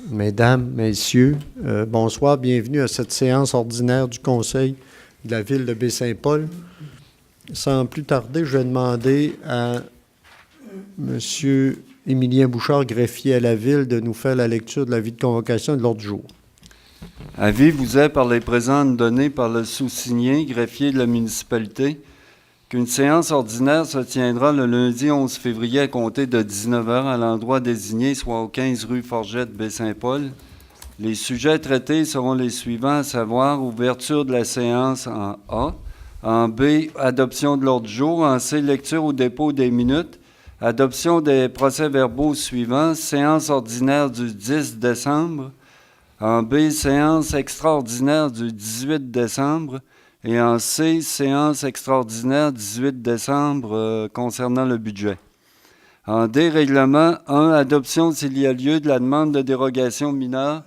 Mesdames, Messieurs, bonsoir, bienvenue à cette séance ordinaire du Conseil de la Ville de Baie-Saint-Paul. Sans plus tarder, je vais demander à M. Émilien Bouchard, greffier à la Ville, de nous faire la lecture de l'avis de convocation et de l'ordre du jour. Avis vous est par les présentes données par le sous-signé, greffier de la municipalité, qu'une séance ordinaire se tiendra le lundi 11 février à compter de 19h à l'endroit désigné, soit au 15 rue Forgette, Baie-Saint-Paul. Les sujets traités seront les suivants, à savoir ouverture de la séance en A, en B, adoption de l'ordre du jour, en C, lecture ou dépôt des minutes, adoption des procès-verbaux suivants, séance ordinaire du 10 décembre, en B, séance extraordinaire du 18 décembre, et en C, séance extraordinaire 18 décembre concernant le budget. En D, règlement 1, adoption s'il y a lieu de la demande de dérogation mineure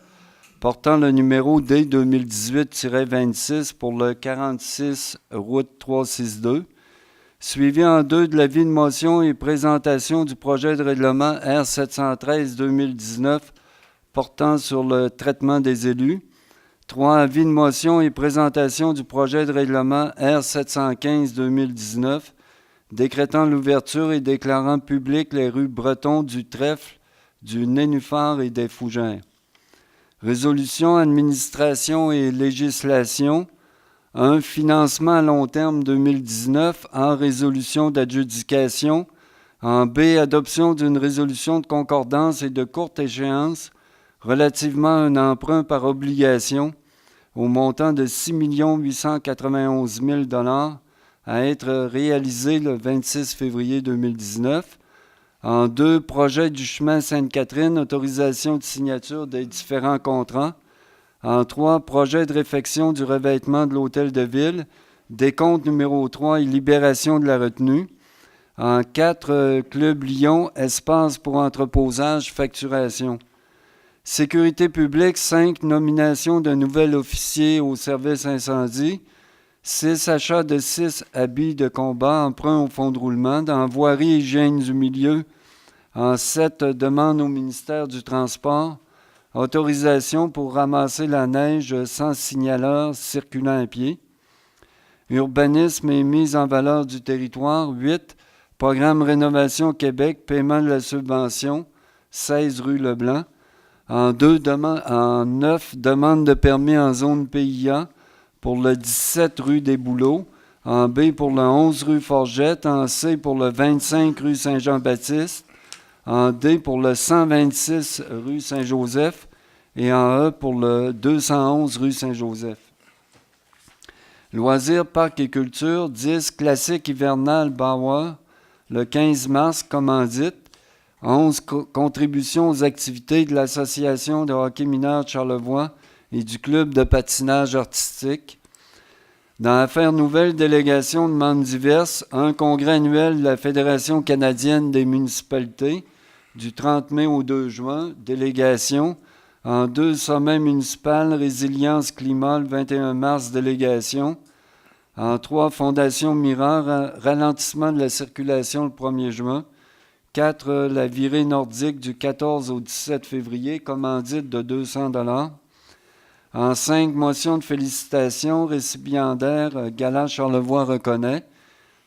portant le numéro D 2018-26 pour le 46 route 362. Suivi en 2 de l'avis de motion et présentation du projet de règlement R713-2019 portant sur le traitement des élus. 3. Avis de motion et présentation du projet de règlement R715-2019 décrétant l'ouverture et déclarant publiques les rues Breton, du Trèfle, du Nénuphar et des Fougères. Résolution, administration et législation. 1. Financement à long terme 2019 en résolution d'adjudication. En B. Adoption d'une résolution de concordance et de courte échéance relativement à un emprunt par obligation au montant de 6 891 000 $ à être réalisé le 26 février 2019. En 2, projet du chemin Sainte-Catherine, autorisation de signature des différents contrats. En 3, projet de réfection du revêtement de l'hôtel de ville, décompte numéro 3 et libération de la retenue. En 4, Club Lyon, espace pour entreposage, facturation. Sécurité publique, 5, nomination d'un nouvel officier au service incendie. 6, achat de 6 habits de combat, emprunt au fonds de roulement. Dans voirie et hygiène du milieu. En 7, demande au ministère du Transport. Autorisation pour ramasser la neige sans signaleur circulant à pied. Urbanisme et mise en valeur du territoire. 8, programme Rénovation Québec, paiement de la subvention. 16 rue Leblanc. En 9, demande de permis en zone PIA pour le 17 rue des Bouleaux. En B, pour le 11 rue Forgette. En C, pour le 25 rue Saint-Jean-Baptiste. En D, pour le 126 rue Saint-Joseph. Et en E, pour le 211 rue Saint-Joseph. Loisirs, parcs et culture. 10, classique hivernal Bauer, le 15 mars, commandite. 11, contribution aux activités de l'Association de hockey mineur de Charlevoix et du Club de patinage artistique. Dans l'affaire nouvelle, délégation de membres diverses, un congrès annuel de la Fédération canadienne des municipalités du 30 mai au 2 juin, délégation. En 2, sommet municipal, résilience climat, le 21 mars, délégation. En 3, Fondation Mireur, ralentissement de la circulation le 1er juin. 4, la virée nordique du 14 au 17 février, commandite de 200 $. En 5, motion de félicitations, récipiendaire, Gala Charlevoix reconnaît.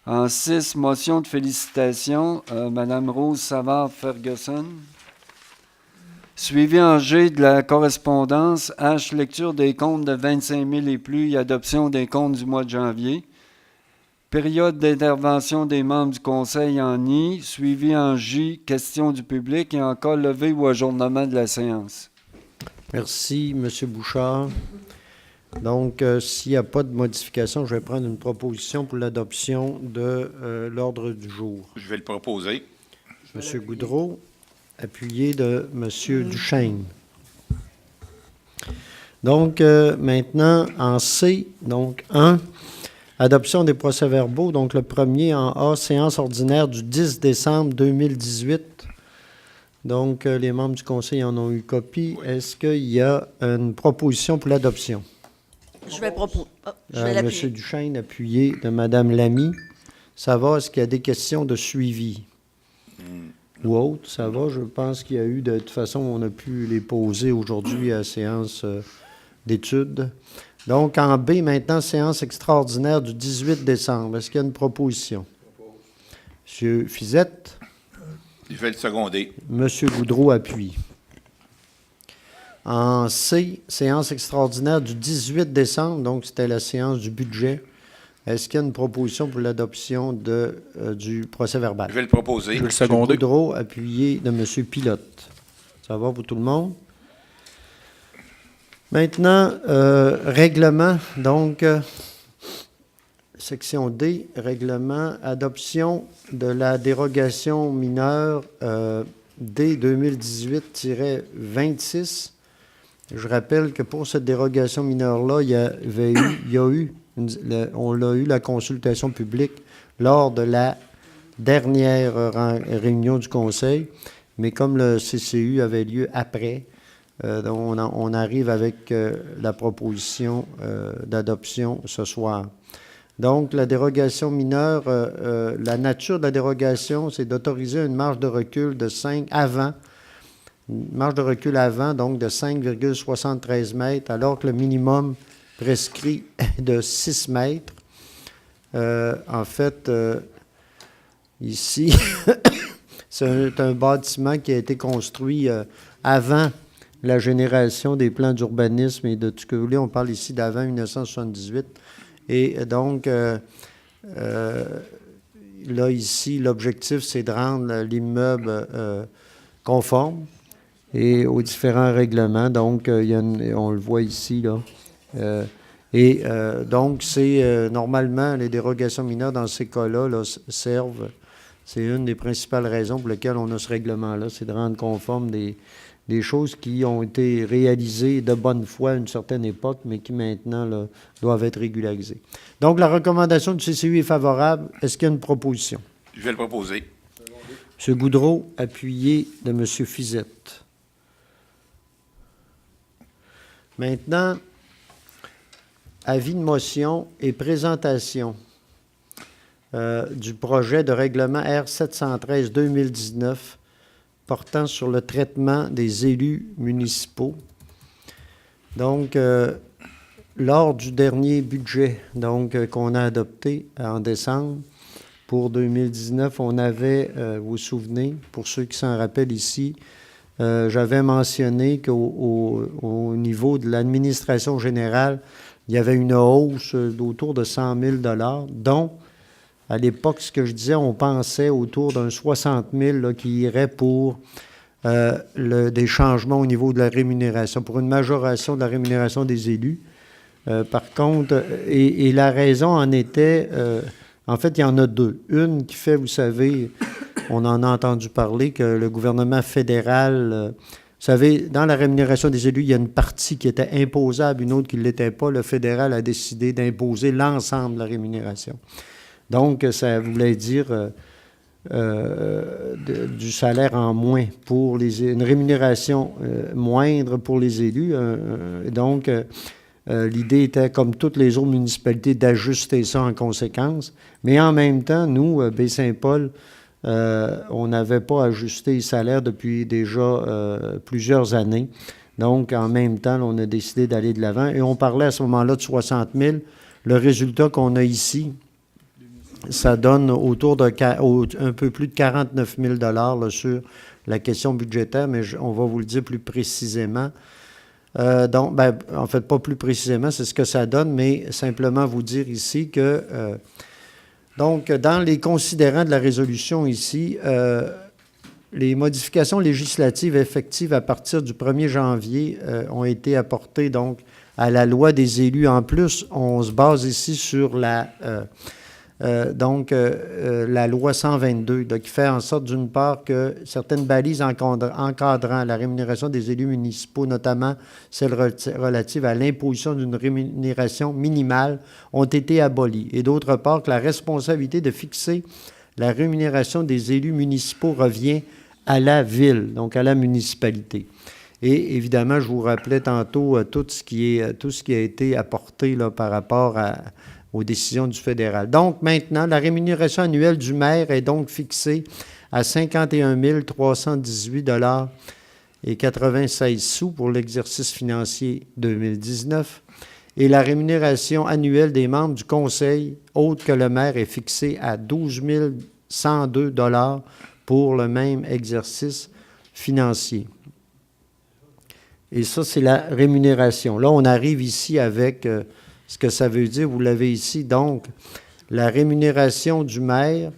En 6, motion de félicitations, Mme Rose Savard-Ferguson. Suivi en G de la correspondance, H, lecture des comptes de 25 000 et plus et adoption des comptes du mois de janvier. Période d'intervention des membres du Conseil en I, suivi en J, questions du public et en cas levé ou ajournement de la séance. Merci, M. Bouchard. Donc, s'il n'y a pas de modification, je vais prendre une proposition pour l'adoption de l'ordre du jour. Je vais le proposer. M. Goudreau, appuyé de M. Duchesne. Donc, maintenant, en C, donc 1, adoption des procès-verbaux. Donc, le premier en A, séance ordinaire du 10 décembre 2018. Donc, les membres du Conseil en ont eu copie. Oui. Est-ce qu'il y a une proposition pour l'adoption? Je vais proposer. Je vais l'appuyer. M. Duchesne, appuyé de Mme Lamy. Ça va, est-ce qu'il y a des questions de suivi? ou autres, ça va. Je pense qu'il y a eu, de toute façon, on a pu les poser aujourd'hui à la séance d'études. Donc, en B, maintenant, séance extraordinaire du 18 décembre. Est-ce qu'il y a une proposition? M. Fizette? Je vais le seconder. M. Goudreau appuie. En C, séance extraordinaire du 18 décembre, donc c'était la séance du budget. Est-ce qu'il y a une proposition pour l'adoption du procès-verbal? Je vais le proposer. Je vais le seconder. M. Goudreau, appuyé de M. Pilote. Ça va pour tout le monde? Maintenant, règlement, donc, section D, règlement, adoption de la dérogation mineure D 2018-26. Je rappelle que pour cette dérogation mineure-là, on a eu la consultation publique lors de la dernière réunion du Conseil, mais comme le CCU avait lieu après, on arrive avec la proposition d'adoption ce soir. Donc, la dérogation mineure, la nature de la dérogation, c'est d'autoriser une marge de recul de 5 avant, donc de 5,73 mètres, alors que le minimum prescrit est de 6 mètres. En fait, ici, c'est un bâtiment qui a été construit avant la génération des plans d'urbanisme et de tout ce que vous voulez. On parle ici d'avant 1978. Et donc, là, ici, l'objectif, c'est de rendre l'immeuble conforme et aux différents règlements. Donc, on le voit ici, là. Donc, c'est normalement, les dérogations mineures dans ces cas-là là, servent. C'est une des principales raisons pour lesquelles on a ce règlement-là, c'est de rendre conforme des choses qui ont été réalisées de bonne foi à une certaine époque, mais qui maintenant là, doivent être régularisées. Donc, la recommandation du CCU est favorable. Est-ce qu'il y a une proposition? Je vais le proposer. M. Goudreau, appuyé de M. Fizette. Maintenant, avis de motion et présentation du projet de règlement R713-2019 portant sur le traitement des élus municipaux. Donc, lors du dernier budget qu'on a adopté en décembre pour 2019, on avait, vous vous souvenez, pour ceux qui s'en rappellent ici, j'avais mentionné qu'au niveau de l'administration générale, il y avait une hausse d'autour de 100 000 $, dont, à l'époque, ce que je disais, on pensait autour d'un 60 000 là, qui irait pour des changements au niveau de la rémunération, pour une majoration de la rémunération des élus. Par contre, et la raison en était, en fait, il y en a deux. Une qui fait, vous savez, on en a entendu parler, que le gouvernement fédéral, vous savez, dans la rémunération des élus, il y a une partie qui était imposable, une autre qui ne l'était pas. Le fédéral a décidé d'imposer l'ensemble de la rémunération. Donc, ça voulait dire du salaire en moins pour une rémunération moindre pour les élus. Donc, l'idée était, comme toutes les autres municipalités, d'ajuster ça en conséquence. Mais en même temps, nous, Baie-Saint-Paul, on n'avait pas ajusté les salaires depuis déjà plusieurs années. Donc, en même temps, on a décidé d'aller de l'avant. Et on parlait à ce moment-là de 60 000. Le résultat qu'on a ici, ça donne autour de un peu plus de 49 000 $ là, sur la question budgétaire, mais on va vous le dire plus précisément. Donc, en fait, pas plus précisément, c'est ce que ça donne, mais simplement vous dire ici que, donc, dans les considérants de la résolution ici, les modifications législatives effectives à partir du 1er janvier ont été apportées, donc, à la loi des élus. En plus, on se base ici sur la loi 122, là, qui fait en sorte, d'une part, que certaines balises encadrant la rémunération des élus municipaux, notamment celles relatives à l'imposition d'une rémunération minimale, ont été abolies. Et d'autre part, que la responsabilité de fixer la rémunération des élus municipaux revient à la ville, donc à la municipalité. Et évidemment, je vous rappelais tantôt tout ce qui a été apporté là, par rapport aux décisions du fédéral. Donc, maintenant, la rémunération annuelle du maire est donc fixée à 51 318 et 96 sous pour l'exercice financier 2019. Et la rémunération annuelle des membres du conseil, autre que le maire, est fixée à 12 102 pour le même exercice financier. Et ça, c'est la rémunération. Là, on arrive ici avec ce que ça veut dire. Vous l'avez ici. Donc, la rémunération du maire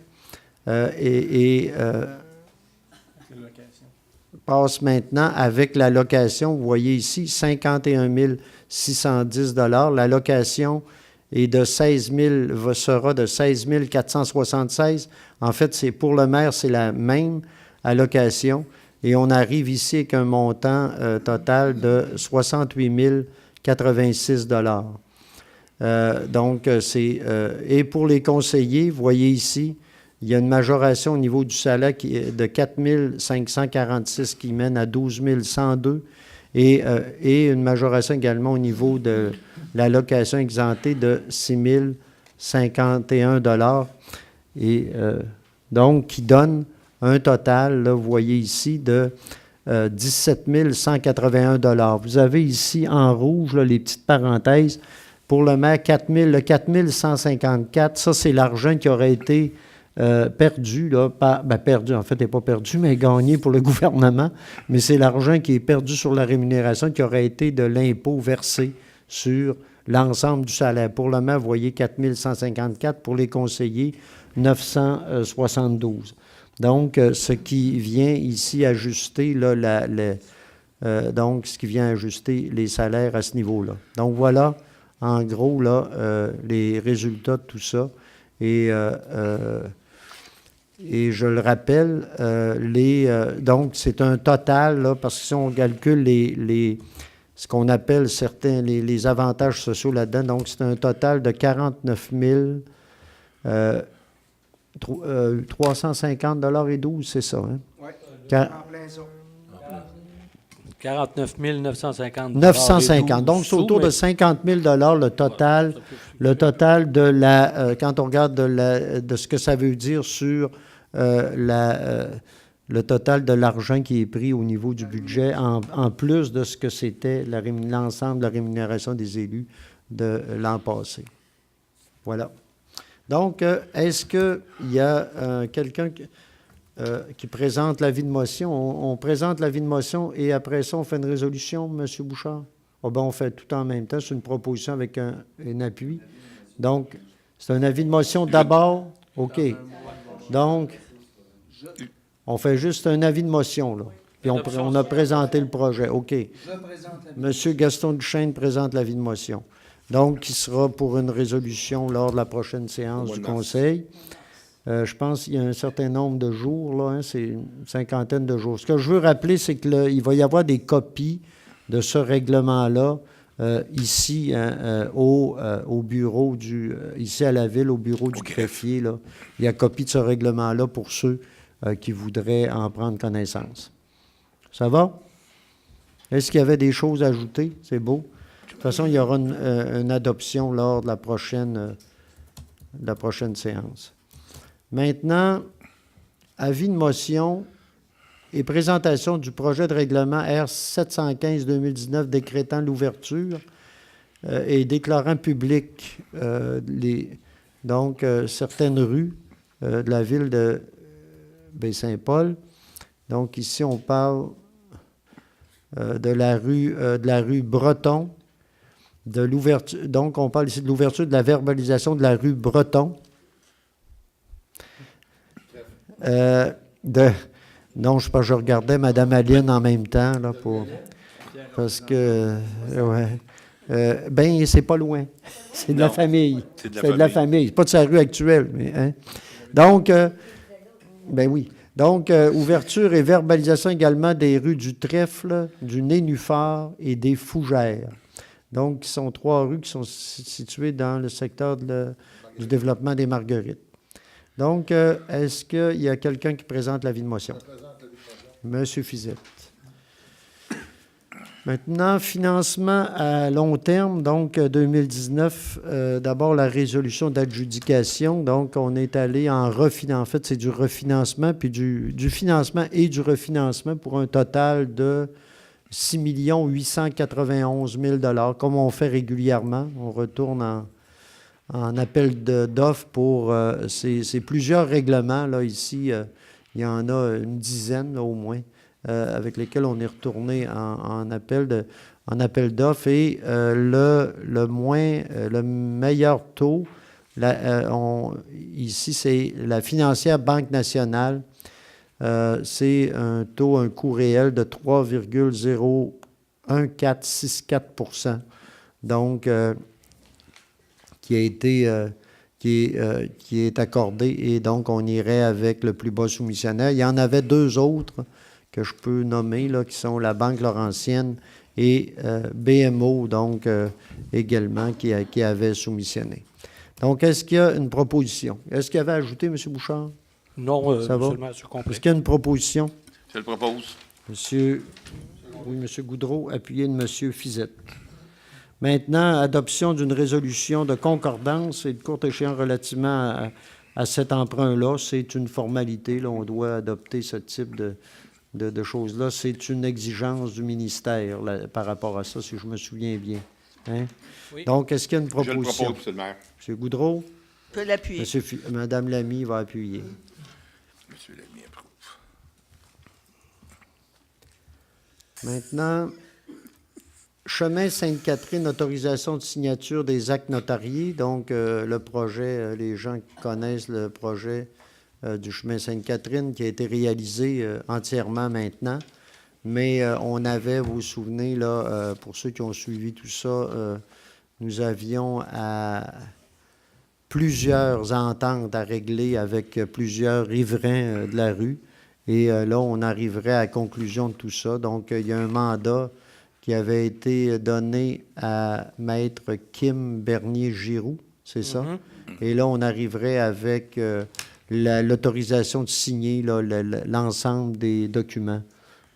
passe maintenant avec la location. Vous voyez ici, 51 610 La location est de 16 000, sera de 16 476. En fait, c'est pour le maire, c'est la même allocation. Et on arrive ici avec un montant total de 68 086 donc, et pour les conseillers, vous voyez ici, il y a une majoration au niveau du salaire qui est de 4 546 qui mène à 12 102 et une majoration également au niveau de la location exemptée de 6 051 et donc qui donne un total, là, vous voyez ici, de 17 181 Vous avez ici en rouge là, les petites parenthèses. Pour le maire, 4 154, ça c'est l'argent qui aurait été perdu, là, perdu, en fait, il n'est pas perdu, mais gagné pour le gouvernement, mais c'est l'argent qui est perdu sur la rémunération qui aurait été de l'impôt versé sur l'ensemble du salaire. Pour le maire, vous voyez 4 154, pour les conseillers, 972. Donc, ce qui vient ici ajuster, là, donc, ce qui vient ajuster les salaires à ce niveau-là. Donc, voilà, en gros, là, les résultats de tout ça. Et je le rappelle, donc, c'est un total, là, parce que si on calcule ce qu'on appelle les avantages sociaux là-dedans, donc, c'est un total de 49 350 et 12, c'est ça, hein? Oui, en plein ça. 49 950 950. Donc, c'est autour de 50 000 le total de la... quand on regarde de ce que ça veut dire sur le total de l'argent qui est pris au niveau du budget, en plus de ce que c'était l'ensemble de la rémunération des élus de l'an passé. Voilà. Donc, est-ce qu'il y a quelqu'un qui présente l'avis de motion? On présente l'avis de motion et après ça, on fait une résolution, M. Bouchard? Oh, ben, on fait tout en même temps. C'est une proposition avec un appui. Donc, c'est un avis de motion d'abord. OK. Donc, on fait juste un avis de motion, là. Puis on a présenté le projet. OK. M. Gaston Duchesne présente l'avis de motion. Donc, qui sera pour une résolution lors de la prochaine séance du Conseil. Je pense qu'il y a un certain nombre de jours, là, hein, c'est une cinquantaine de jours. Ce que je veux rappeler, c'est qu'il va y avoir des copies de ce règlement-là ici, hein, au bureau ici à la ville, au bureau du greffier. Là. Il y a copie de ce règlement-là pour ceux qui voudraient en prendre connaissance. Ça va? Est-ce qu'il y avait des choses à ajouter? C'est beau. De toute façon, il y aura une adoption lors de la prochaine séance. Maintenant, avis de motion et présentation du projet de règlement R715-2019 décrétant l'ouverture et déclarant public certaines rues de la ville de Baie-Saint-Paul. Donc ici, on parle de la rue Breton, de l'ouverture. Donc, on parle ici de l'ouverture de la verbalisation de la rue Breton. Non, je regardais Mme Aline en même temps, là, parce que, c'est pas loin. C'est de la famille. C'est de la famille. C'est pas de sa rue actuelle, mais, hein. Donc, oui. Donc, ouverture et verbalisation également des rues du Trèfle, du Nénuphar et des Fougères. Donc, qui sont 3 rues qui sont situées dans le secteur du développement des Marguerites. Donc, est-ce qu'il y a quelqu'un qui présente l'avis de motion? Monsieur Fizette. Maintenant, financement à long terme, donc 2019, d'abord la résolution d'adjudication. Donc, on est allé en refinancement. En fait, c'est du refinancement, puis du financement et du refinancement pour un total de 6 891 000 comme on fait régulièrement. On retourne en appel d'offres pour... c'est plusieurs règlements. Là, ici, il y en a une dizaine, là, au moins, avec lesquels on est retourné en appel d'offres. Et le meilleur taux, ici, c'est la financière Banque nationale. C'est un coût réel de 3,01464 %. Donc, qui est accordé, et donc on irait avec le plus bas soumissionnaire. Il y en avait deux autres que je peux nommer, là, qui sont la Banque Laurentienne et BMO, donc également, qui avaient soumissionné. Donc, est-ce qu'il y a une proposition? Est-ce qu'il y avait ajouté, M. Bouchard? Non, ça va? seulement sur complet. Est-ce qu'il y a une proposition? Je le propose. Oui, M. Goudreau, appuyé de M. Fizette. Maintenant, adoption d'une résolution de concordance et de courte échéance relativement à cet emprunt-là. C'est une formalité. Là, on doit adopter ce type de choses-là. C'est une exigence du ministère là, par rapport à ça, si je me souviens bien. Hein? Oui. Donc, est-ce qu'il y a une proposition? Je le propose, M. le maire. M. Goudreau? Je peux l'appuyer. Mme Lamy va appuyer. M. Lamy approuve. Maintenant, chemin Sainte-Catherine, autorisation de signature des actes notariés. Donc, le projet, les gens qui connaissent le projet du chemin Sainte-Catherine qui a été réalisé entièrement maintenant. Mais on avait, vous vous souvenez, là, pour ceux qui ont suivi tout ça, nous avions plusieurs ententes à régler avec plusieurs riverains de la rue. Et là, on arriverait à la conclusion de tout ça. Donc, il y a un mandat qui avait été donné à Maître Kim Bernier-Giroux, c'est ça? Et là, on arriverait avec l'autorisation de signer là, l'ensemble des documents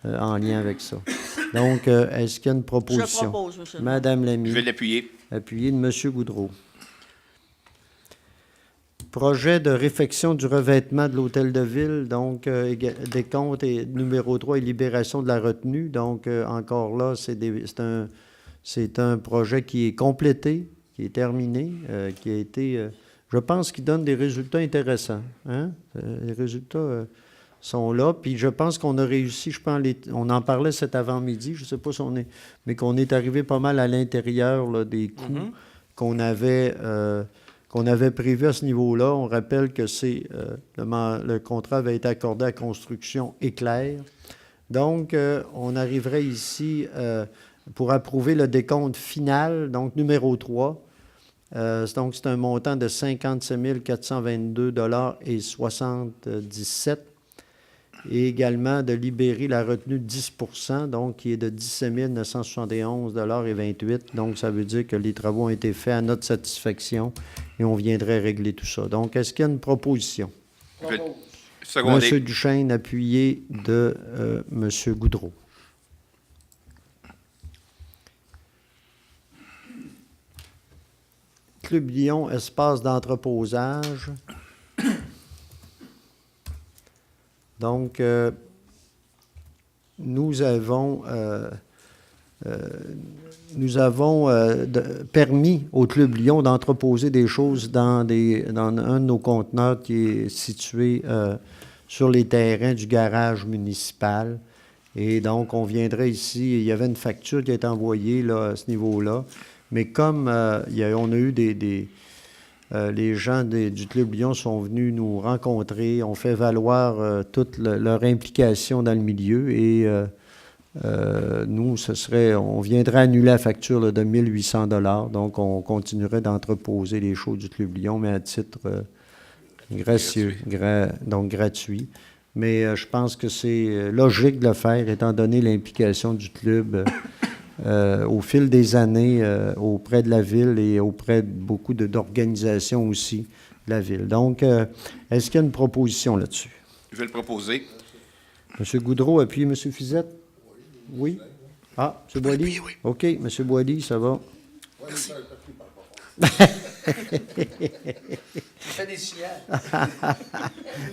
en lien avec ça. Donc, est-ce qu'il y a une proposition? Je propose, monsieur. Madame Lamy. Je vais l'appuyer. Appuyé de M. Goudreau. Projet de réfection du revêtement de l'hôtel de ville, donc décompte et numéro 3 et libération de la retenue. Donc, encore là, c'est un projet qui est complété, qui est terminé, qui a été, je pense, qui donne des résultats intéressants. Hein? Les résultats sont là, puis je pense qu'on a réussi, on en parlait cet avant-midi, je ne sais pas si on est, mais qu'on est arrivé pas mal à l'intérieur là, des coûts qu'on avait prévu à ce niveau-là. On rappelle que le contrat avait été accordé à Construction Éclair. Donc, on arriverait ici pour approuver le décompte final, donc numéro 3. Donc, c'est un montant de 57 422,77 $. Et également de libérer la retenue de 10 %, donc qui est de 17 971,28 $. Donc, ça veut dire que les travaux ont été faits à notre satisfaction et on viendrait régler tout ça. Donc, est-ce qu'il y a une proposition? M. Duchesne, appuyé de M. Goudreau. Club Lyon, espace d'entreposage. Donc, nous avons permis au Club Lyon d'entreposer des choses dans un de nos conteneurs qui est situé sur les terrains du garage municipal. Et donc, on viendrait ici, il y avait une facture qui a été envoyée là, à ce niveau-là. Mais comme on a eu les gens du Club Lyon sont venus nous rencontrer, ont fait valoir toute leur implication dans le milieu et nous, on viendrait annuler la facture là, de 1 800 $. Donc, on continuerait d'entreposer les choses du Club Lyon, mais à titre gracieux, donc gratuit. Mais je pense que c'est logique de le faire, étant donné l'implication du club au fil des années auprès de la ville et auprès de beaucoup d'organisations aussi de la ville. Donc, est-ce qu'il y a une proposition là-dessus? Je vais le proposer. M. Goudreau, appuie M. Fizette? Oui. Ah, M. Boily? Oui. OK, M. Boily, ça va. Fait des signaux.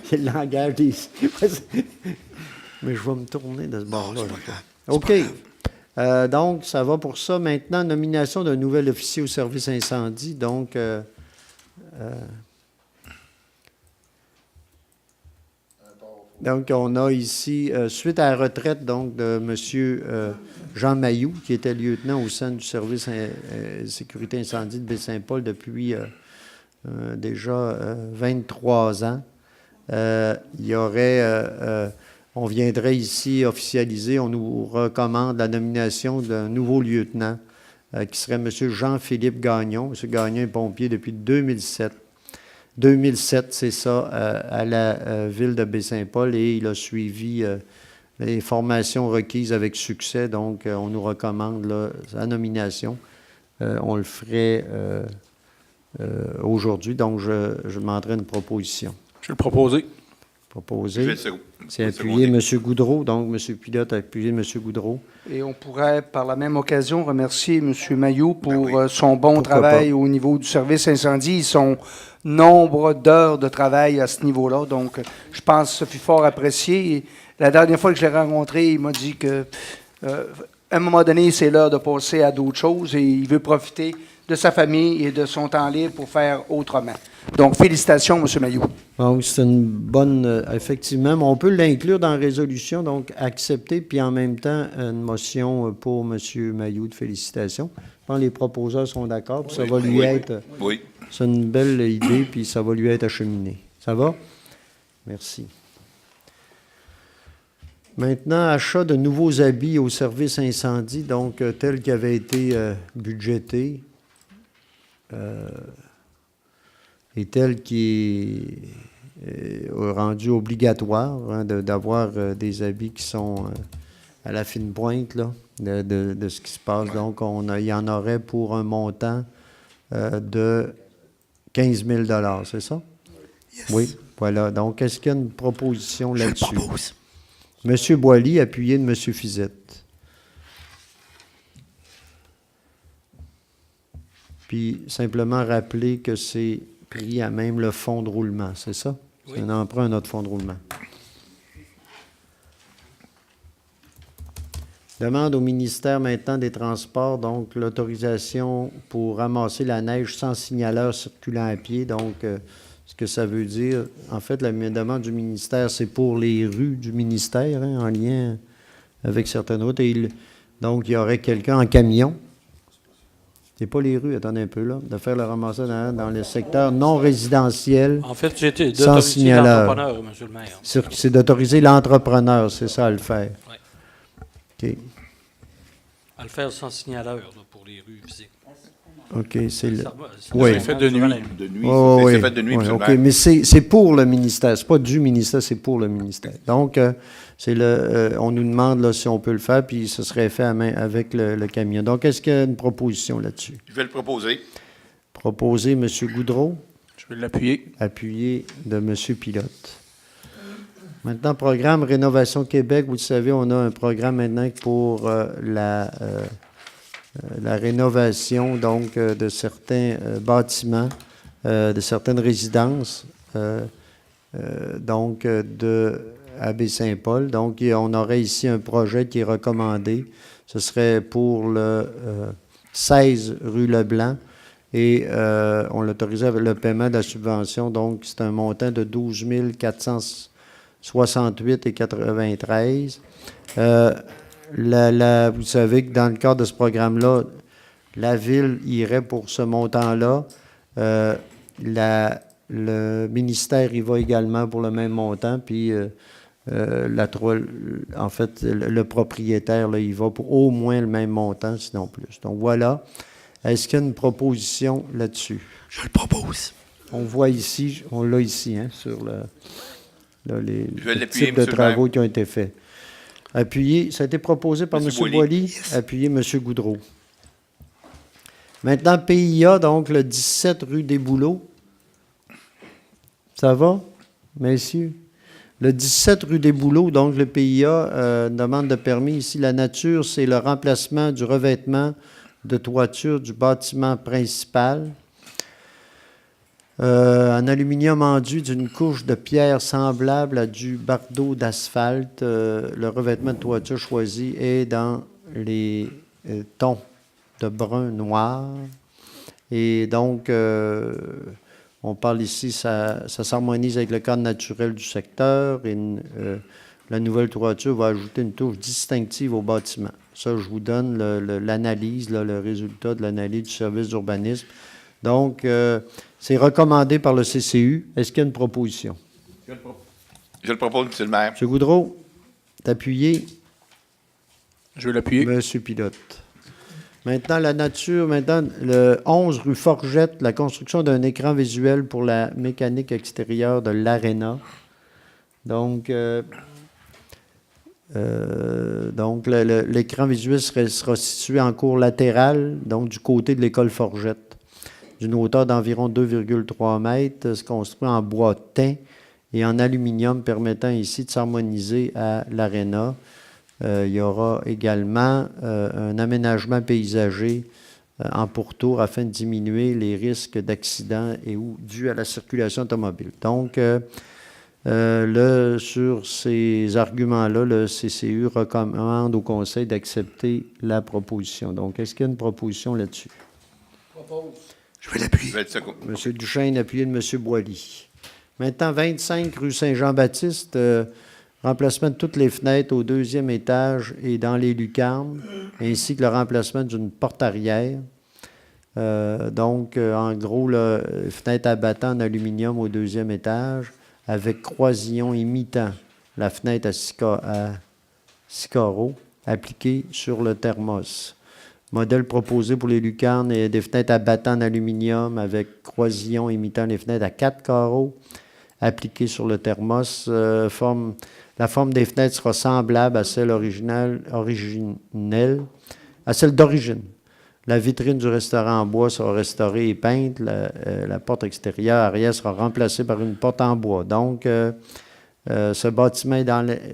C'est le langage des... Mais je vais me tourner de ce bord-là. OK. Donc, ça va pour ça. Maintenant, nomination d'un nouvel officier au service incendie. Donc, on a ici, suite à la retraite donc, de M. Jean Mailloux, qui était lieutenant au sein du service sécurité incendie de Baie-Saint-Paul depuis déjà 23 ans. Il y aurait, on viendrait ici officialiser, on nous recommande la nomination d'un nouveau lieutenant qui serait M. Jean-Philippe Gagnon. M. Gagnon est pompier depuis 2007. 2007, c'est ça, à la ville de Baie-Saint-Paul, et il a suivi les formations requises avec succès. Donc, on nous recommande là, sa nomination. On le ferait aujourd'hui. Donc, je demanderai une proposition. Je vais le proposer. Proposé. C'est appuyé M. Goudreau. Donc, M. Pilote a appuyé M. Goudreau. Et on pourrait, par la même occasion, remercier M. Mailloux pour son bon travail au niveau du service incendie et son nombre d'heures de travail à ce niveau-là. Donc, je pense que ce fut fort apprécié. Et la dernière fois que je l'ai rencontré, il m'a dit que, à un moment donné, c'est l'heure de passer à d'autres choses et il veut profiter de sa famille et de son temps libre pour faire autrement. Donc, félicitations, M. Mailloux. Donc, c'est une bonne... effectivement, mais on peut l'inclure dans la résolution, donc accepter, puis en même temps, une motion pour M. Mailloux de félicitations. Je pense que les proposeurs sont d'accord, puis ça va lui être... Oui. C'est une belle idée, puis ça va lui être acheminé. Ça va? Merci. Maintenant, achat de nouveaux habits au service incendie, donc tel qu'il avait été budgété. Et tel qui est rendu obligatoire hein, d'avoir des habits qui sont à la fine pointe là, de ce qui se passe. Donc, il y en aurait pour un montant de 15 000 $, c'est ça? Yes. Oui, voilà. Donc, est-ce qu'il y a une proposition là-dessus? Je le propose. M. Boily, appuyé de M. Fizette. Puis, simplement rappeler que c'est pris à même le fonds de roulement, c'est ça? Oui. C'est un emprunt à notre fonds de roulement. Demande au ministère maintenant des Transports, donc l'autorisation pour ramasser la neige sans signaleur circulant à pied. Donc, ce que ça veut dire, en fait, la demande du ministère, c'est pour les rues du ministère, hein, en lien avec certaines routes. Et donc, il y aurait quelqu'un en camion. C'est pas les rues, attendez un peu, là, de faire le ramassage dans le secteur non résidentiel. En fait, c'était d'autoriser l'entrepreneur, M. le maire. C'est d'autoriser l'entrepreneur, c'est ça, à le faire. Oui. OK. À le faire sans signaleur, là, pour les rues physiques. OK, c'est le... C'est fait de nuit. De nuit. Oui, c'est fait de nuit, oui, M. OK, le maire. mais c'est pour le ministère. C'est pas du ministère, c'est pour le ministère. Donc, c'est on nous demande là, si on peut le faire, puis ce serait fait à main avec le camion. Donc, est-ce qu'il y a une proposition là-dessus? Je vais le proposer. Proposer M. Goudreau, Je vais l'appuyer. appuyé de M. Pilote. Maintenant, programme Rénovation Québec. Vous le savez, on a un programme maintenant pour la rénovation donc de certains bâtiments, de certaines résidences, donc à Baie-Saint-Paul. Donc, on aurait ici un projet qui est recommandé. Ce serait pour le 16 rue Leblanc et on l'autorisait avec le paiement de la subvention. Donc, c'est un montant de 12 468,93 $. Vous savez que dans le cadre de ce programme-là, la Ville irait pour ce montant-là. Le ministère y va également pour le même montant, puis en fait, le propriétaire, là, il va pour au moins le même montant, sinon plus. Donc voilà. Est-ce qu'il y a une proposition là-dessus? Je le propose. On voit ici, on l'a ici, hein, sur les types de M. travaux qui ont été faits. Appuyé, ça a été proposé par M. Boily. Yes. Appuyé M. Goudreau. Maintenant, PIA, donc le 17 rue des Bouleaux. Ça va, messieurs? Le 17 rue des Bouleaux, donc le PIA demande de permis. Ici, la nature, c'est le remplacement du revêtement de toiture du bâtiment principal en aluminium enduit d'une couche de pierre semblable à du bardeau d'asphalte. Le revêtement de toiture choisi est dans les tons de brun noir. Et donc, on parle ici, ça s'harmonise avec le cadre naturel du secteur et la nouvelle toiture va ajouter une touche distinctive au bâtiment. Ça, je vous donne l'analyse, le résultat de l'analyse du service d'urbanisme. Donc, c'est recommandé par le CCU. Est-ce qu'il y a une proposition? Je le propose, M. le maire. M. Goudreau, appuyé. Je vais l'appuyer. M. Pilote. Maintenant, la nature, le 11 rue Forgette, la construction d'un écran visuel pour la mécanique extérieure de l'Arena. Donc, l'écran visuel sera situé en cour latérale, donc du côté de l'école Forgette, d'une hauteur d'environ 2,3 mètres, se construit en bois teint et en aluminium, permettant ici de s'harmoniser à l'Arena. Il y aura également un aménagement paysager en pourtour afin de diminuer les risques d'accidents dus à la circulation automobile. Donc, sur ces arguments-là, le CCU recommande au Conseil d'accepter la proposition. Donc, est-ce qu'il y a une proposition là-dessus? Je vais l'appuyer. M. Duchesne, appuyé de M. Boilly. Maintenant, 25 rue Saint-Jean-Baptiste, remplacement de toutes les fenêtres au deuxième étage et dans les lucarnes, ainsi que le remplacement d'une porte arrière. En gros, fenêtre abattant en aluminium au deuxième étage, avec croisillon imitant la fenêtre à 6 carreaux appliquée sur le thermos. Modèle proposé pour les lucarnes et des fenêtres abattant en aluminium avec croisillon imitant les fenêtres à 4 carreaux appliquées sur le thermos. La forme des fenêtres sera semblable à celle à celle d'origine. La vitrine du restaurant en bois sera restaurée et peinte. La porte extérieure arrière sera remplacée par une porte en bois. Donc, ce bâtiment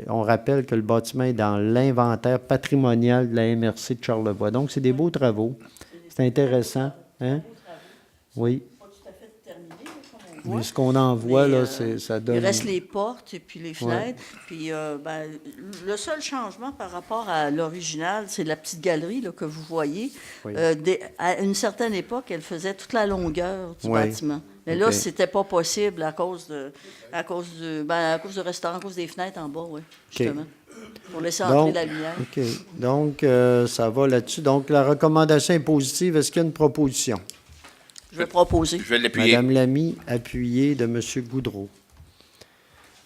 on rappelle que le bâtiment est dans l'inventaire patrimonial de la MRC de Charlevoix. Donc, c'est des beaux travaux. C'est intéressant. Hein? Oui. Mais ce qu'on en voit, là, ça donne... Il reste les portes et puis les fenêtres. Ouais. Puis, le seul changement par rapport à l'original, c'est la petite galerie là, que vous voyez. Oui. À une certaine époque, elle faisait toute la longueur du bâtiment. Mais là, c'était pas possible à cause du restaurant, à cause des fenêtres en bas, oui, justement. Pour laisser entrer la lumière. OK. Donc, ça va là-dessus. Donc, la recommandation est positive. Est-ce qu'il y a une proposition? Je vais proposer. Je vais l'appuyer. Madame Lamy, appuyée de M. Goudreau.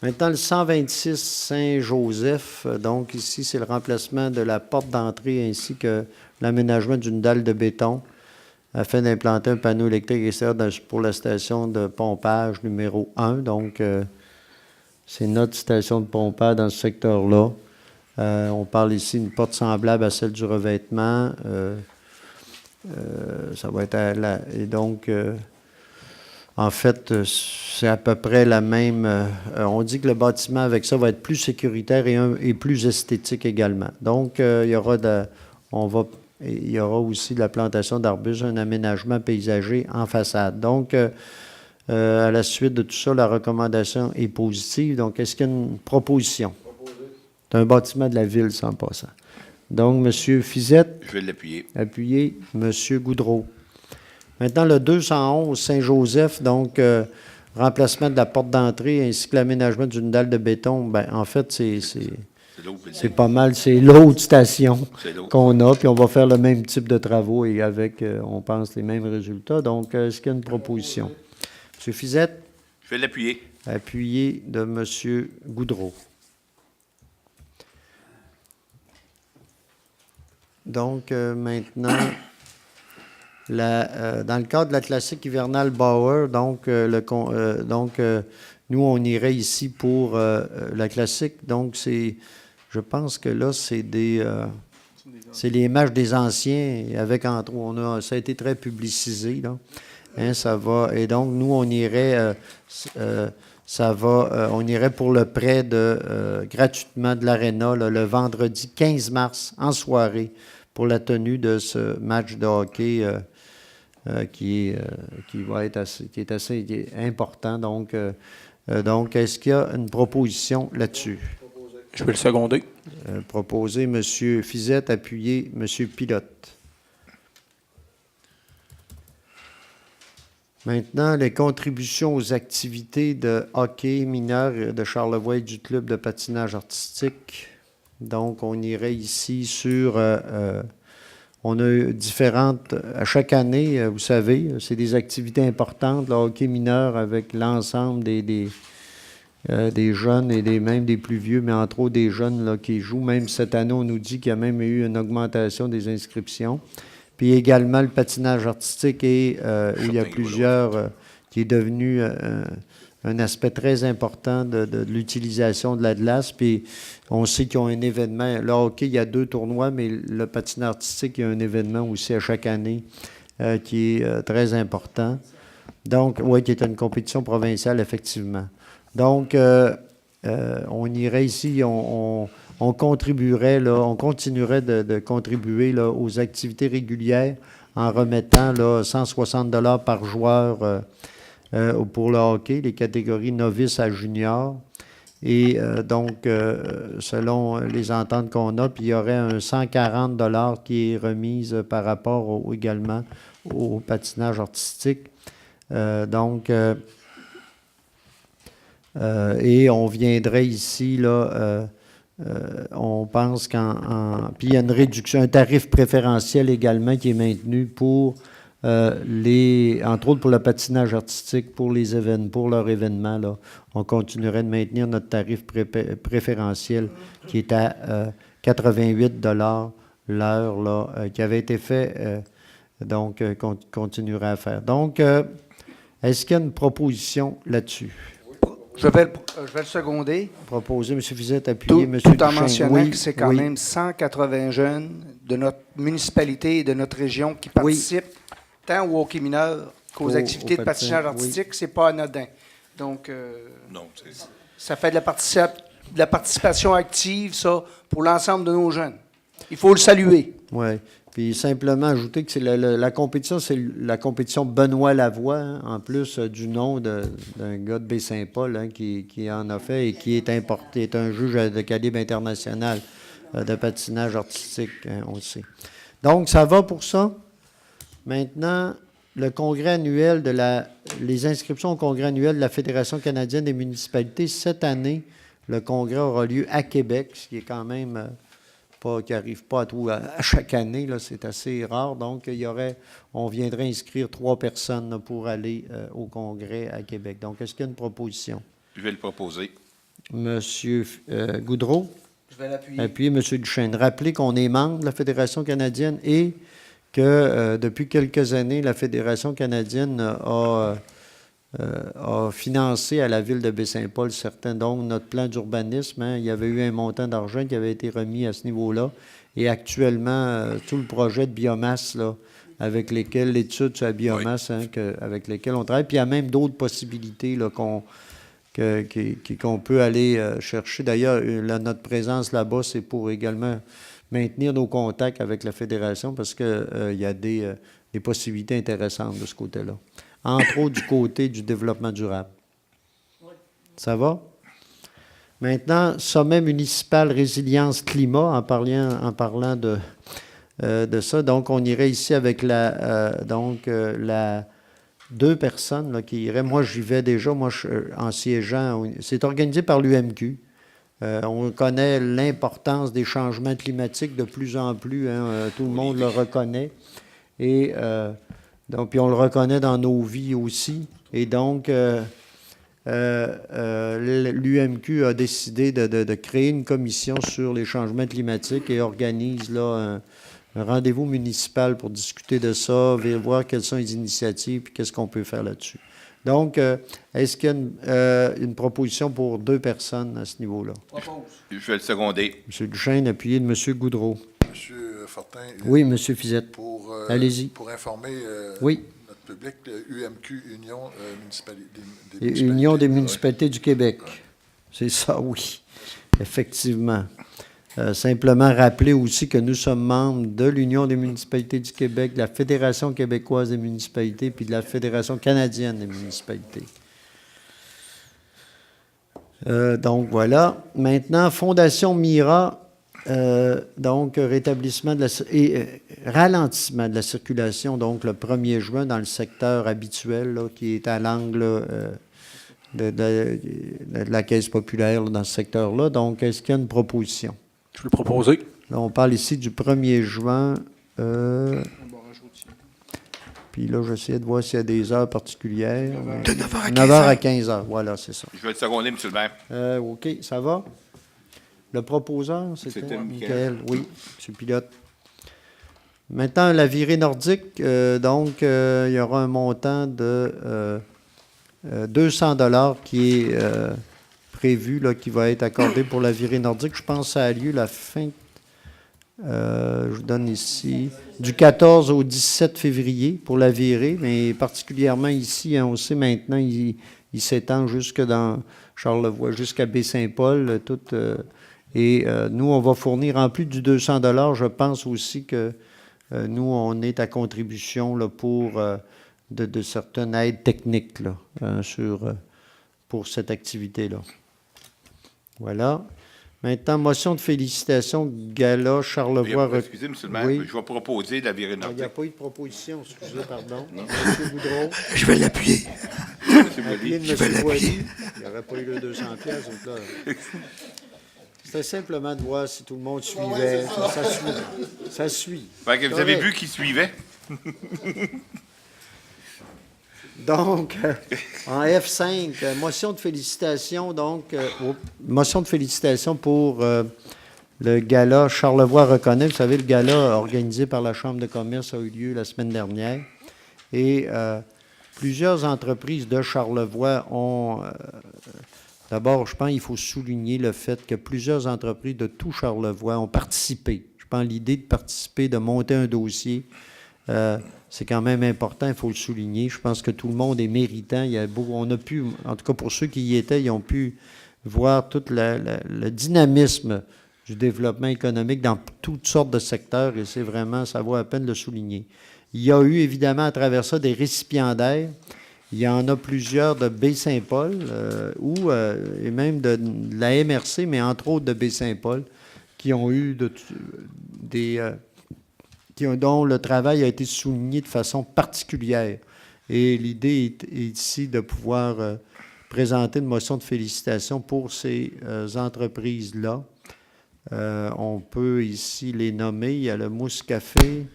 Maintenant, le 126 Saint-Joseph. Donc, ici, c'est le remplacement de la porte d'entrée ainsi que l'aménagement d'une dalle de béton afin d'implanter un panneau électrique extérieur pour la station de pompage numéro 1. Donc, c'est notre station de pompage dans ce secteur-là. On parle ici d'une porte semblable à celle du revêtement. Ça va être et donc, en fait, c'est à peu près la même... on dit que le bâtiment avec ça va être plus sécuritaire et plus esthétique également. Donc, il y aura aussi de la plantation d'arbustes, un aménagement paysager en façade. Donc, à la suite de tout ça, la recommandation est positive. Donc, est-ce qu'il y a une proposition? C'est un bâtiment de la ville, sans passant. Donc, M. Fizette. Je vais l'appuyer. Appuyé. M. Goudreau. Maintenant, le 211 Saint-Joseph, donc, remplacement de la porte d'entrée ainsi que l'aménagement d'une dalle de béton. Bien, en fait, c'est pas mal. C'est l'autre station qu'on a, puis on va faire le même type de travaux et avec, on pense, les mêmes résultats. Donc, est-ce qu'il y a une proposition? M. Fizette. Je vais l'appuyer. Appuyé de M. Goudreau. Donc, maintenant, dans le cadre de la classique hivernale Bauer, nous, on irait ici pour la classique. Donc, je pense que là, c'est les matchs des anciens, avec entre autres, ça a été très publicisé, là. Hein, ça va. Et donc, nous, on irait on irait pour le prêt gratuitement de l'Arena le vendredi 15 mars en soirée pour la tenue de ce match de hockey qui est assez important. Donc, est-ce qu'il y a une proposition là-dessus? Je vais le seconder. Proposé M. Fizette, appuyé M. Pilote. Maintenant, les contributions aux activités de hockey mineur de Charlevoix et du club de patinage artistique. Donc, on irait ici sur... on a différentes... À chaque année, vous savez, c'est des activités importantes, le hockey mineur avec l'ensemble des jeunes et même des plus vieux, mais entre autres des jeunes là, qui jouent. Même cette année, on nous dit qu'il y a même eu une augmentation des inscriptions. Puis également le patinage artistique où il y a plusieurs, qui est devenu un aspect très important de l'utilisation de la glace. Puis on sait qu'ils ont un événement. Le hockey, il y a 2 tournois, mais le patinage artistique, il y a un événement aussi à chaque année qui est très important. Donc, oui, qui est une compétition provinciale, effectivement. Donc, on irait ici, on contribuerait, là, on continuerait de contribuer là, aux activités régulières en remettant là, 160 $ par joueur pour le hockey, les catégories novices à junior. Et donc, selon les ententes qu'on a, puis il y aurait un 140 $ qui est remise par rapport également au patinage artistique. Et on viendrait ici, là, on pense puis il y a une réduction, un tarif préférentiel également qui est maintenu pour entre autres pour le patinage artistique, pour les événements, pour leur événement, là. On continuerait de maintenir notre tarif préférentiel qui est à 88 $ l'heure, là, qui avait été fait, donc qu'on continuerait à faire. Donc, est-ce qu'il y a une proposition là-dessus? Je vais le seconder. Proposé, M. Fizette, appuyé, M. Tout en Duchesne. mentionnant Oui, que c'est quand même 180 jeunes de notre municipalité et de notre région qui participent tant au hockey mineur qu'aux activités de patinage artistique. C'est pas anodin. Donc, Non, ça fait de la participation active, ça, pour l'ensemble de nos jeunes. Il faut le saluer. Oui. Puis simplement ajouter que c'est la compétition, c'est la compétition Benoît Lavoie, hein, en plus du nom d'un gars de Baie-Saint-Paul hein, qui en a fait et qui est importé, est un juge de calibre international de patinage artistique, hein, on le sait. Donc, ça va pour ça. Maintenant, le congrès annuel les inscriptions au congrès annuel de la Fédération canadienne des municipalités. Cette année, le congrès aura lieu à Québec, ce qui est quand même... qui n'arrive pas à chaque année, là, c'est assez rare. Donc, on viendrait inscrire 3 personnes là, pour aller au congrès à Québec. Donc, est-ce qu'il y a une proposition? Je vais le proposer. Monsieur Goudreau? Je vais l'appuyer. Appuyez M. Duchesne. Rappelez qu'on est membre de la Fédération canadienne et que depuis quelques années, la Fédération canadienne a financé à la ville de Baie-Saint-Paul certains, donc notre plan d'urbanisme, hein, il y avait eu un montant d'argent qui avait été remis à ce niveau-là. Et actuellement, tout le projet de biomasse, là, avec lesquels l'étude sur la biomasse, hein, avec lesquels on travaille, puis il y a même d'autres possibilités là, qu'on peut aller chercher. D'ailleurs, notre présence là-bas, c'est pour également maintenir nos contacts avec la Fédération parce qu'il y a des possibilités intéressantes de ce côté-là. Entre autres du côté du développement durable. Ça va? Maintenant, sommet municipal résilience climat, en parlant de ça. Donc, on irait ici avec 2 personnes là, qui iraient. Moi, j'y vais déjà, en siégeant. C'est organisé par l'UMQ. On connaît l'importance des changements climatiques de plus en plus. Hein, tout le monde le reconnaît. Et... donc, puis on le reconnaît dans nos vies aussi. Et donc, l'UMQ a décidé de créer une commission sur les changements climatiques et organise là un rendez-vous municipal pour discuter de ça, voir quelles sont les initiatives et qu'est-ce qu'on peut faire là-dessus. Donc, est-ce qu'il y a une proposition pour 2 personnes à ce niveau-là? Je vais le seconder. M. Duchesne, appuyé de M. Goudreau. Monsieur Fortin. Oui, M. Fizette. Allez-y. Pour informer oui. notre public, le UMQ, Union Union des municipalités du Québec. C'est ça, oui, effectivement. Simplement rappeler aussi que nous sommes membres de l'Union des municipalités du Québec, de la Fédération québécoise des municipalités, puis de la Fédération canadienne des municipalités. Donc, voilà. Maintenant, Fondation Mira, donc rétablissement et ralentissement de la circulation, donc le 1er juin dans le secteur habituel, là, qui est à l'angle de la Caisse populaire là, dans ce secteur-là. Donc, est-ce qu'il y a une proposition? Je vais le proposer. Là, on parle ici du 1er juin. Puis là, j'essaie de voir s'il y a des heures particulières. De 9h à 15h. 9h à 15h, voilà, c'est ça. Je vais le seconder, M. le maire. OK, ça va? Le proposeur, c'était Michael. Oui, M. Pilote. Maintenant, la virée nordique. Donc, il y aura un montant de 200 $ qui est prévu, là, qui va être accordé pour la virée nordique. Je pense que ça a lieu la fin, je vous donne ici, du 14 au 17 février pour la virée, mais particulièrement ici, hein, on sait maintenant, il s'étend jusque dans Charlevoix, jusqu'à Baie-Saint-Paul, tout. Et nous, on va fournir, en plus du 200 $, je pense aussi que nous, on est à contribution là, pour de certaines aides techniques là, pour cette activité-là. Voilà. Maintenant, motion de félicitations, Gala, Charlevoix. Excusez, M. le maire, Oui. je vais proposer la virée Il n'y a nordique. pas eu de proposition, excusez, pardon. M. Boudreau. Je vais l'appuyer. Appuyé de M. Boilly. Il n'y aurait pas eu le 200 $. Donc là, c'était simplement de voir si tout le monde suivait. Ça suit. Fait que vous avez vu qui suivait? Donc, en F5, motion de félicitations, donc, motion de félicitations pour le gala Charlevoix reconnaît. Vous savez, le gala organisé par la Chambre de commerce a eu lieu la semaine dernière. Et plusieurs entreprises de Charlevoix ont... D'abord, je pense qu'il faut souligner le fait que plusieurs entreprises de tout Charlevoix ont participé. Je pense l'idée de participer, de monter un dossier, c'est quand même important, il faut le souligner. Je pense que tout le monde est méritant. On a pu, en tout cas pour ceux qui y étaient, ils ont pu voir tout le dynamisme du développement économique dans toutes sortes de secteurs et c'est vraiment, ça vaut la peine de le souligner. Il y a eu évidemment à travers ça des récipiendaires. Il y en a plusieurs de Baie-Saint-Paul et même de la MRC, mais entre autres de Baie-Saint-Paul, qui ont eu dont le travail a été souligné de façon particulière. Et l'idée est ici de pouvoir présenter une motion de félicitations pour ces entreprises-là. On peut ici les nommer. Il y a le Mousse Café.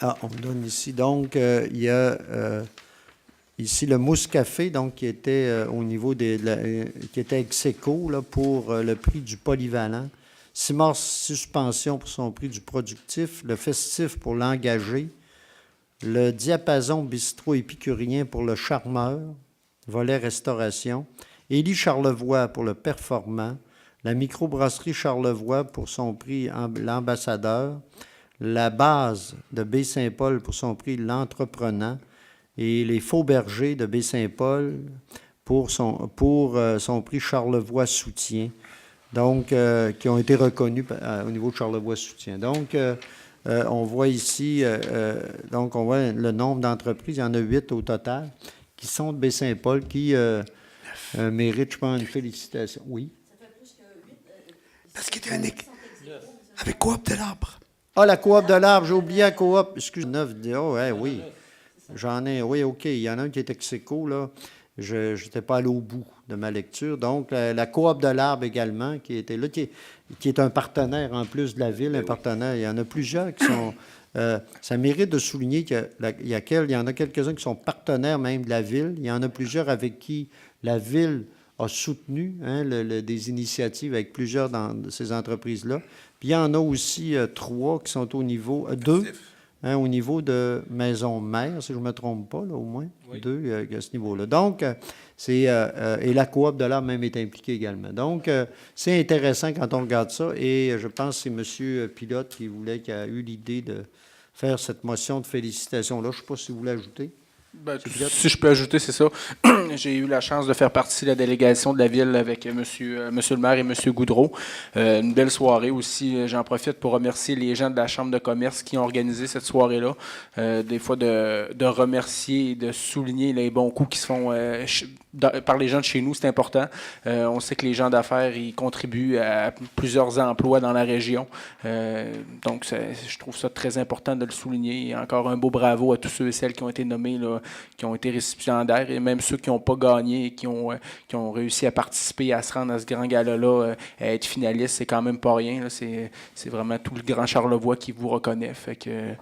On donne ici. Donc, il y a ici le Mousse Café, donc, qui était au niveau qui était ex-aequo là, pour le prix du polyvalent. Simard Suspension pour son prix du productif, le Festif pour l'engagé, le Diapason Bistrot Épicurien pour le charmeur, volet restauration, Élie Charlevoix pour le performant, la microbrasserie Charlevoix pour son prix l'ambassadeur, la base de Baie-Saint-Paul pour son prix l'entreprenant et les Faux Bergers de Baie-Saint-Paul pour son prix Charlevoix Soutien. Donc, qui ont été reconnus au niveau de Charlevoix Soutien. Donc, on voit ici, donc on voit le nombre d'entreprises, il y en a 8 au total, qui sont de Baie-Saint-Paul, qui méritent, je pense, une félicitation. Oui? Ça fait plus que 8. Parce qu'il était avec Coop de l'Arbre. Ah, la Coop de l'Arbre, j'ai oublié la Coop. Excuse-moi, 9, oui. J'en ai, oui, OK. Il y en a un qui est ex-aequo, là. Je n'étais pas allé au bout de ma lecture. Donc, la Coop de l'Arbre également, qui était là, qui est un partenaire en plus de la ville, un partenaire. Il y en a plusieurs qui sont... ça mérite de souligner qu'il y en a quelques-uns qui sont partenaires même de la ville. Il y en a plusieurs avec qui la ville a soutenu des initiatives avec plusieurs de ces entreprises-là. Puis il y en a aussi 3 qui sont au niveau... 2. Au niveau de maison mère, si je ne me trompe pas, là, au moins, oui. 2 à ce niveau-là. Donc, et la Coop de l'Arbre même est impliquée également. Donc, c'est intéressant quand on regarde ça, et je pense que c'est M. Pilote qui a eu l'idée de faire cette motion de félicitations-là. Je ne sais pas si vous voulez ajouter. Ben, si je peux ajouter, c'est ça. J'ai eu la chance de faire partie de la délégation de la ville avec monsieur le maire et M. Goudreau. Une belle soirée aussi. J'en profite pour remercier les gens de la Chambre de commerce qui ont organisé cette soirée-là. Des fois, de remercier et de souligner les bons coups qui se font par les gens de chez nous, c'est important. On sait que les gens d'affaires, ils contribuent à plusieurs emplois dans la région. Donc, je trouve ça très important de le souligner. Et encore un beau bravo à tous ceux et celles qui ont été nommés, là, qui ont été récipiendaires, et même ceux qui n'ont pas gagné et qui ont réussi à participer, à se rendre à ce grand gala-là, à être finaliste, c'est quand même pas rien. Là. C'est vraiment tout le Grand Charlevoix qui vous reconnaît. Fait que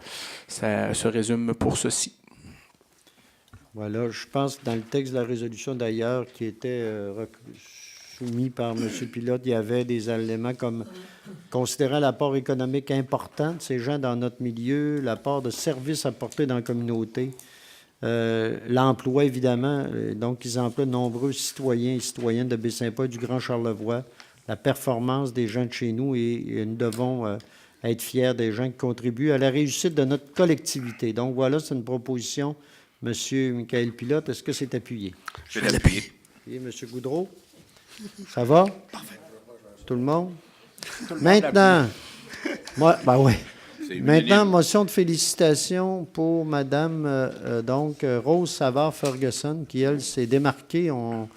ça se résume pour ceci. Voilà, je pense que dans le texte de la résolution, d'ailleurs, qui était soumis par M. Pilote, il y avait des éléments comme considérant l'apport économique important de ces gens dans notre milieu, l'apport de services apportés dans la communauté, l'emploi, évidemment. Donc, ils emploient de nombreux citoyens et citoyennes de Baie-Saint-Paul et du Grand Charlevoix, la performance des gens de chez nous, et nous devons être fiers des gens qui contribuent à la réussite de notre collectivité. Donc, voilà, c'est une proposition. Monsieur Michael Pilote, est-ce que c'est appuyé? Je vais l'appuyer. Et Monsieur Goudreau? Ça va? Parfait. Tout le monde? Maintenant, Maintenant, motion de félicitations pour Madame Rose Savard-Ferguson, qui, elle, s'est démarquée en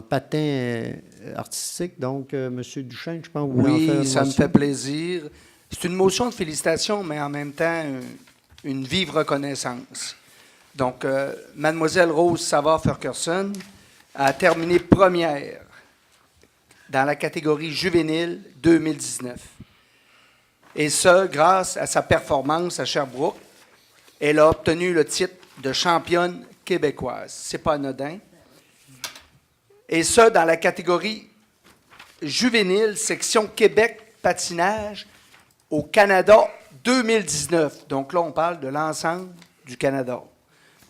patin artistique. Donc, Monsieur Duchesne, je pense que vous voulez en faire une Oui, ça me motion. fait plaisir. C'est une motion de félicitations, mais en même temps, une vive reconnaissance. Donc, Mademoiselle Rose Savard-Ferguson a terminé première dans la catégorie juvénile 2019. Et ça, grâce à sa performance à Sherbrooke, elle a obtenu le titre de championne québécoise. C'est pas anodin. Et ça, dans la catégorie juvénile, section Québec patinage au Canada 2019. Donc là, on parle de l'ensemble du Canada.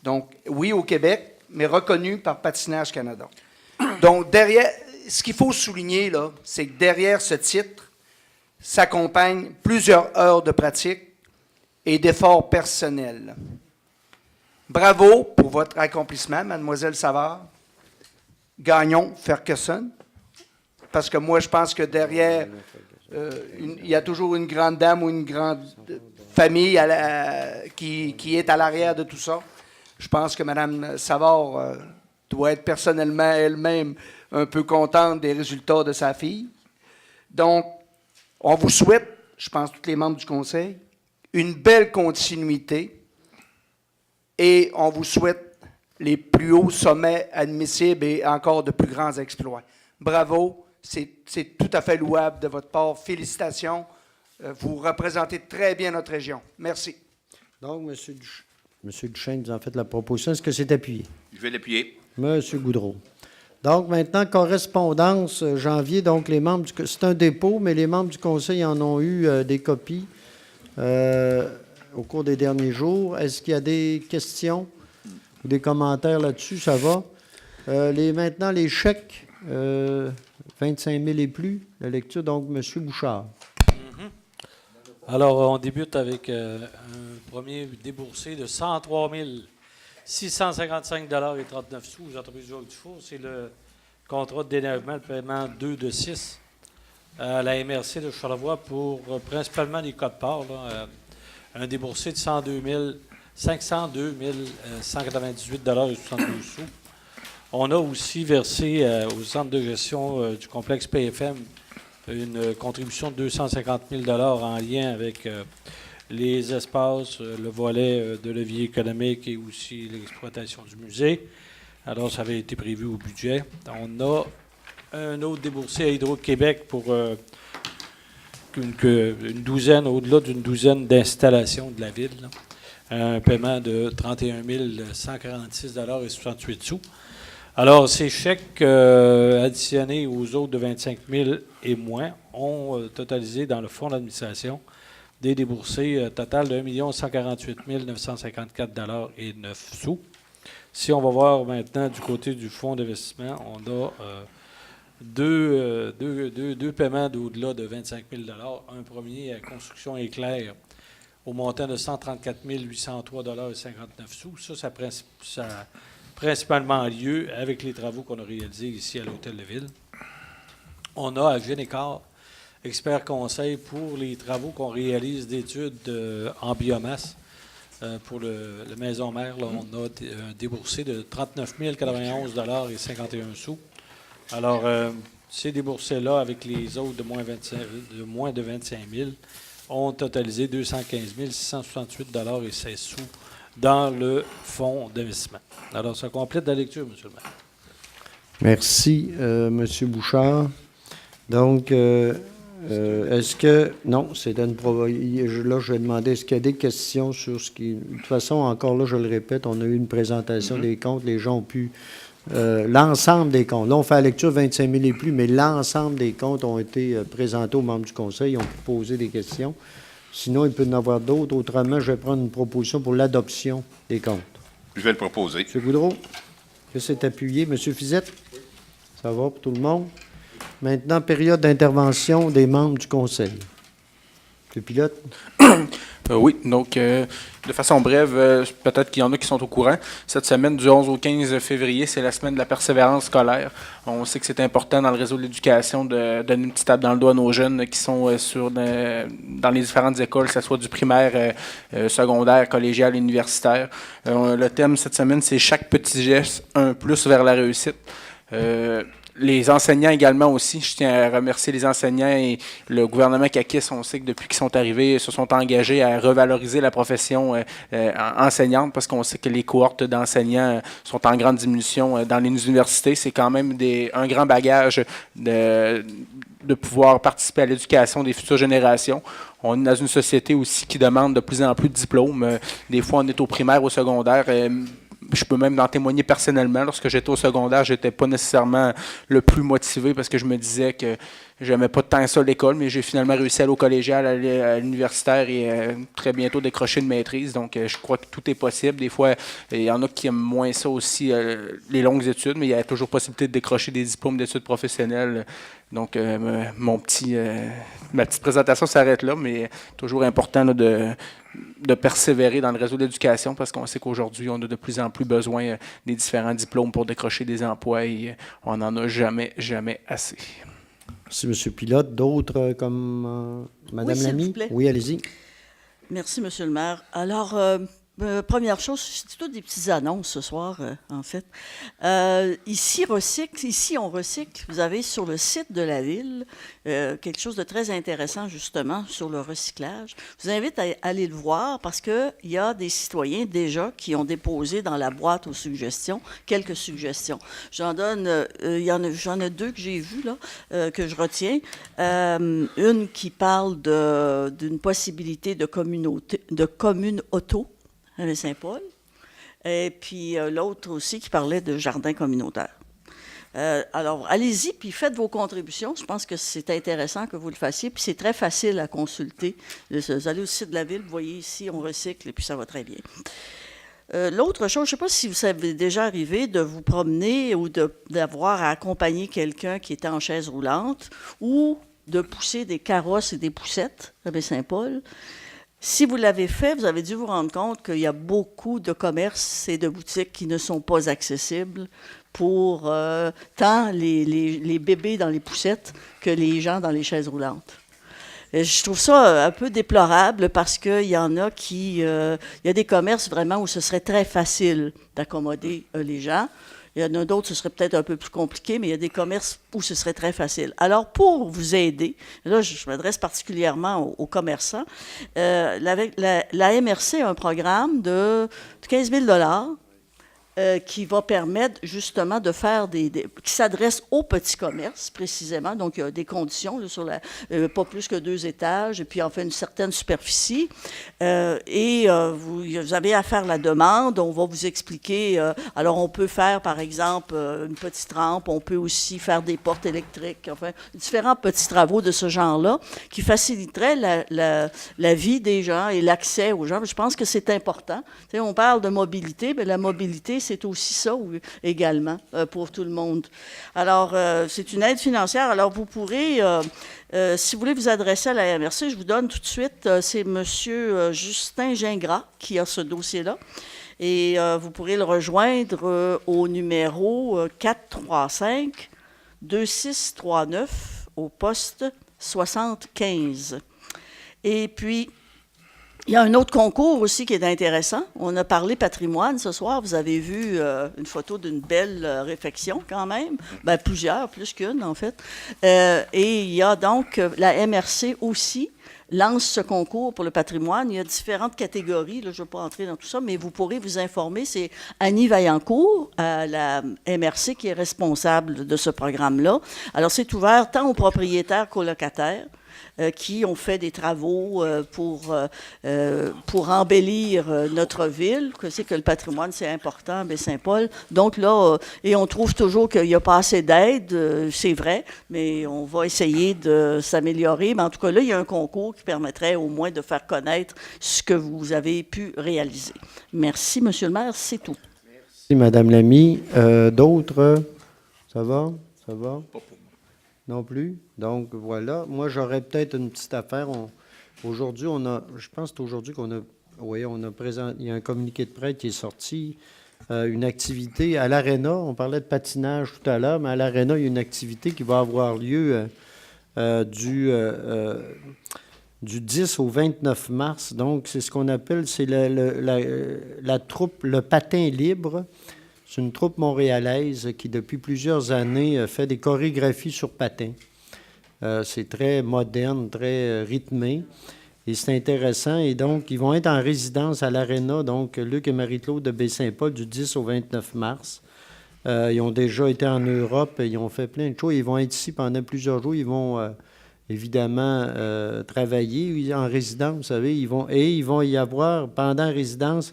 Donc, oui, au Québec, mais reconnu par Patinage Canada. Donc, derrière, ce qu'il faut souligner, là, c'est que derrière ce titre s'accompagnent plusieurs heures de pratique et d'efforts personnels. Bravo pour votre accomplissement, Mademoiselle Savard. Gagnon Ferguson. Parce que moi, je pense que derrière, il y a toujours une grande dame ou une grande famille qui est à l'arrière de tout ça. Je pense que Mme Savard doit être personnellement elle-même un peu contente des résultats de sa fille. Donc, on vous souhaite, je pense tous les membres du Conseil, une belle continuité et on vous souhaite les plus hauts sommets admissibles et encore de plus grands exploits. Bravo, c'est tout à fait louable de votre part. Félicitations. Vous représentez très bien notre région. Merci. Donc, M. Duchesne, vous en faites la proposition. Est-ce que c'est appuyé? Je vais l'appuyer. M. Goudreau. Donc, maintenant, correspondance, janvier. Donc, les membres c'est un dépôt, mais les membres du Conseil en ont eu des copies au cours des derniers jours. Est-ce qu'il y a des questions ou des commentaires là-dessus? Ça va. Maintenant, les chèques, 25 000 et plus, la lecture. Donc, M. Bouchard. Alors, on débute avec un premier déboursé de 103 655,39 $ aux entreprises du Haut-du-Four. C'est le contrat de déneigement, le paiement 2 de 6 à la MRC de Charlevoix pour principalement les codes-parts. Un déboursé de 502 198,72 $. On a aussi versé au centre de gestion du complexe PFM une contribution de 250 000 $ en lien avec les espaces, le volet de levier économique et aussi l'exploitation du musée. Alors, ça avait été prévu au budget. On a un autre déboursé à Hydro-Québec pour une douzaine, au-delà d'une douzaine d'installations de la ville. Là. Un paiement de 31 146,68 $. Alors, ces chèques additionnés aux autres de 25 000 et moins ont totalisé dans le fonds d'administration des déboursés total de 1 148 954,09 $. Si on va voir maintenant du côté du fonds d'investissement, on a deux paiements d'au-delà de 25 000 $. Un premier à Construction Éclair au montant de 134 803,59 $. Ça a principalement lieu avec les travaux qu'on a réalisés ici à l'Hôtel de Ville. On a à Génécor, expert conseil pour les travaux qu'on réalise d'études en biomasse. Pour le Maison Mère, là, on a déboursé de 39 091,51 $. Alors, ces déboursés-là, avec les autres de moins de 25 000, ont totalisé 215 668,16 $ dans le fonds d'investissement. Alors, ça complète la lecture, M. le maire. Merci, M. Bouchard. Donc, est-ce que... Non, c'est là, je vais demander, est-ce qu'il y a des questions sur ce qui... De toute façon, encore là, je le répète, on a eu une présentation des comptes. Les gens ont pu... l'ensemble des comptes. Là, on fait la lecture 25 000 et plus, mais l'ensemble des comptes ont été présentés aux membres du Conseil. Ils ont pu poser des questions. Sinon, il peut y en avoir d'autres. Autrement, je vais prendre une proposition pour l'adoption des comptes. Je vais le proposer. M. Goudreau, que c'est appuyé. M. Fizette? Ça va pour tout le monde? Maintenant, période d'intervention des membres du Conseil. M. Pilote? Oui, donc de façon brève, peut-être qu'il y en a qui sont au courant. Cette semaine, du 11 au 15 février, c'est la semaine de la persévérance scolaire. On sait que c'est important dans le réseau de l'éducation de donner une petite tape dans le doigt à nos jeunes qui sont dans les différentes écoles, que ce soit du primaire, secondaire, collégial, universitaire. Le thème cette semaine, c'est « Chaque petit geste, un plus vers la réussite ». Les enseignants également aussi. Je tiens à remercier les enseignants et le gouvernement CAQUIS. On sait que depuis qu'ils sont arrivés, ils se sont engagés à revaloriser la profession enseignante parce qu'on sait que les cohortes d'enseignants sont en grande diminution dans les universités. C'est quand même un grand bagage de pouvoir participer à l'éducation des futures générations. On est dans une société aussi qui demande de plus en plus de diplômes. Des fois, on est au primaire, au secondaire. Je peux même en témoigner personnellement. Lorsque j'étais au secondaire, je n'étais pas nécessairement le plus motivé parce que je me disais que je n'aimais pas tant ça l'école, mais j'ai finalement réussi à aller au collégial, à l'universitaire et très bientôt décrocher une maîtrise. Donc, je crois que tout est possible. Des fois, il y en a qui aiment moins ça aussi, les longues études, mais il y a toujours possibilité de décrocher des diplômes d'études professionnelles. Donc, ma petite présentation s'arrête là, mais toujours important là, de persévérer dans le réseau d'éducation parce qu'on sait qu'aujourd'hui, on a de plus en plus besoin des différents diplômes pour décrocher des emplois et on n'en a jamais assez. Merci, M. Pilote. D'autres comme Mme Lamy? Oui, allez-y. Merci, M. le maire. Alors, première chose, c'est toutes des petites annonces ce soir, en fait. Ici, on recycle. Vous avez sur le site de la Ville quelque chose de très intéressant, justement, sur le recyclage. Je vous invite à aller le voir parce qu'il y a des citoyens déjà qui ont déposé dans la boîte aux suggestions quelques suggestions. J'en ai deux que j'ai vues, là, que je retiens. Une qui parle d'une possibilité de commune auto à Saint-Paul, et puis l'autre aussi qui parlait de jardin communautaire. Alors, allez-y, puis faites vos contributions. Je pense que c'est intéressant que vous le fassiez, puis c'est très facile à consulter. Vous allez au site de la Ville, vous voyez ici, on recycle, et puis ça va très bien. L'autre chose, je ne sais pas si vous avez déjà arrivé de vous promener ou d'avoir à accompagner quelqu'un qui était en chaise roulante ou de pousser des carrosses et des poussettes à Baie-Saint-Paul. Si vous l'avez fait, vous avez dû vous rendre compte qu'il y a beaucoup de commerces et de boutiques qui ne sont pas accessibles pour tant les bébés dans les poussettes que les gens dans les chaises roulantes. Et je trouve ça un peu déplorable parce qu'il y en a il y a des commerces vraiment où ce serait très facile d'accommoder les gens. Il y en a d'autres, ce serait peut-être un peu plus compliqué, mais il y a des commerces où ce serait très facile. Alors, pour vous aider, là, je m'adresse particulièrement aux commerçants, la MRC a un programme de 15 000 $ qui va permettre justement de faire qui s'adresse aux petits commerces précisément. Donc, il y a des conditions là, sur pas plus que 2 étages et puis en fait une certaine superficie. Vous avez à faire la demande. On va vous expliquer. Alors, on peut faire par exemple une petite rampe. On peut aussi faire des portes électriques. Enfin, différents petits travaux de ce genre-là qui faciliteraient la vie des gens et l'accès aux gens. Je pense que c'est important. Tu sais, on parle de mobilité, mais la mobilité, c'est aussi ça également pour tout le monde. Alors, c'est une aide financière. Alors, vous pourrez, si vous voulez vous adresser à la MRC, je vous donne tout de suite, c'est M. Justin Gingras qui a ce dossier-là. Et vous pourrez le rejoindre au numéro 435-2639 au poste 75. Et puis, il y a un autre concours aussi qui est intéressant. On a parlé patrimoine ce soir. Vous avez vu une photo d'une belle réfection quand même. Bien, plusieurs, plus qu'une en fait. Et il y a donc la MRC aussi lance ce concours pour le patrimoine. Il y a différentes catégories. Là, je ne vais pas entrer dans tout ça, mais vous pourrez vous informer. C'est Annie Vaillancourt, à la MRC, qui est responsable de ce programme-là. Alors, c'est ouvert tant aux propriétaires qu'aux locataires qui ont fait des travaux pour embellir notre ville. C'est que le patrimoine, c'est important à Baie-Saint-Paul. Donc là, et on trouve toujours qu'il n'y a pas assez d'aide, c'est vrai, mais on va essayer de s'améliorer. Mais en tout cas, là, il y a un concours qui permettrait au moins de faire connaître ce que vous avez pu réaliser. Merci, Monsieur le maire, c'est tout. Merci, Madame Lamy. D'autres? Ça va? Ça va? Non plus? Donc, voilà. Moi, j'aurais peut-être une petite affaire. Aujourd'hui, je pense que c'est aujourd'hui qu'on a, oui, on a présenté, il y a un communiqué de presse qui est sorti, une activité à l'Arena. On parlait de patinage tout à l'heure, mais à l'Arena, il y a une activité qui va avoir lieu du 10 au 29 mars. Donc, c'est ce qu'on appelle, c'est la troupe Le Patin Libre. C'est une troupe montréalaise qui, depuis plusieurs années, fait des chorégraphies sur patin. C'est très moderne, très rythmé. Et c'est intéressant. Et donc, ils vont être en résidence à l'Arena, donc Luc et Marie-Claude de Baie-Saint-Paul, du 10 au 29 mars. Ils ont déjà été en Europe, ils ont fait plein de choses. Ils vont être ici pendant plusieurs jours. Ils vont évidemment travailler en résidence, vous savez. Il vont y avoir, pendant la résidence,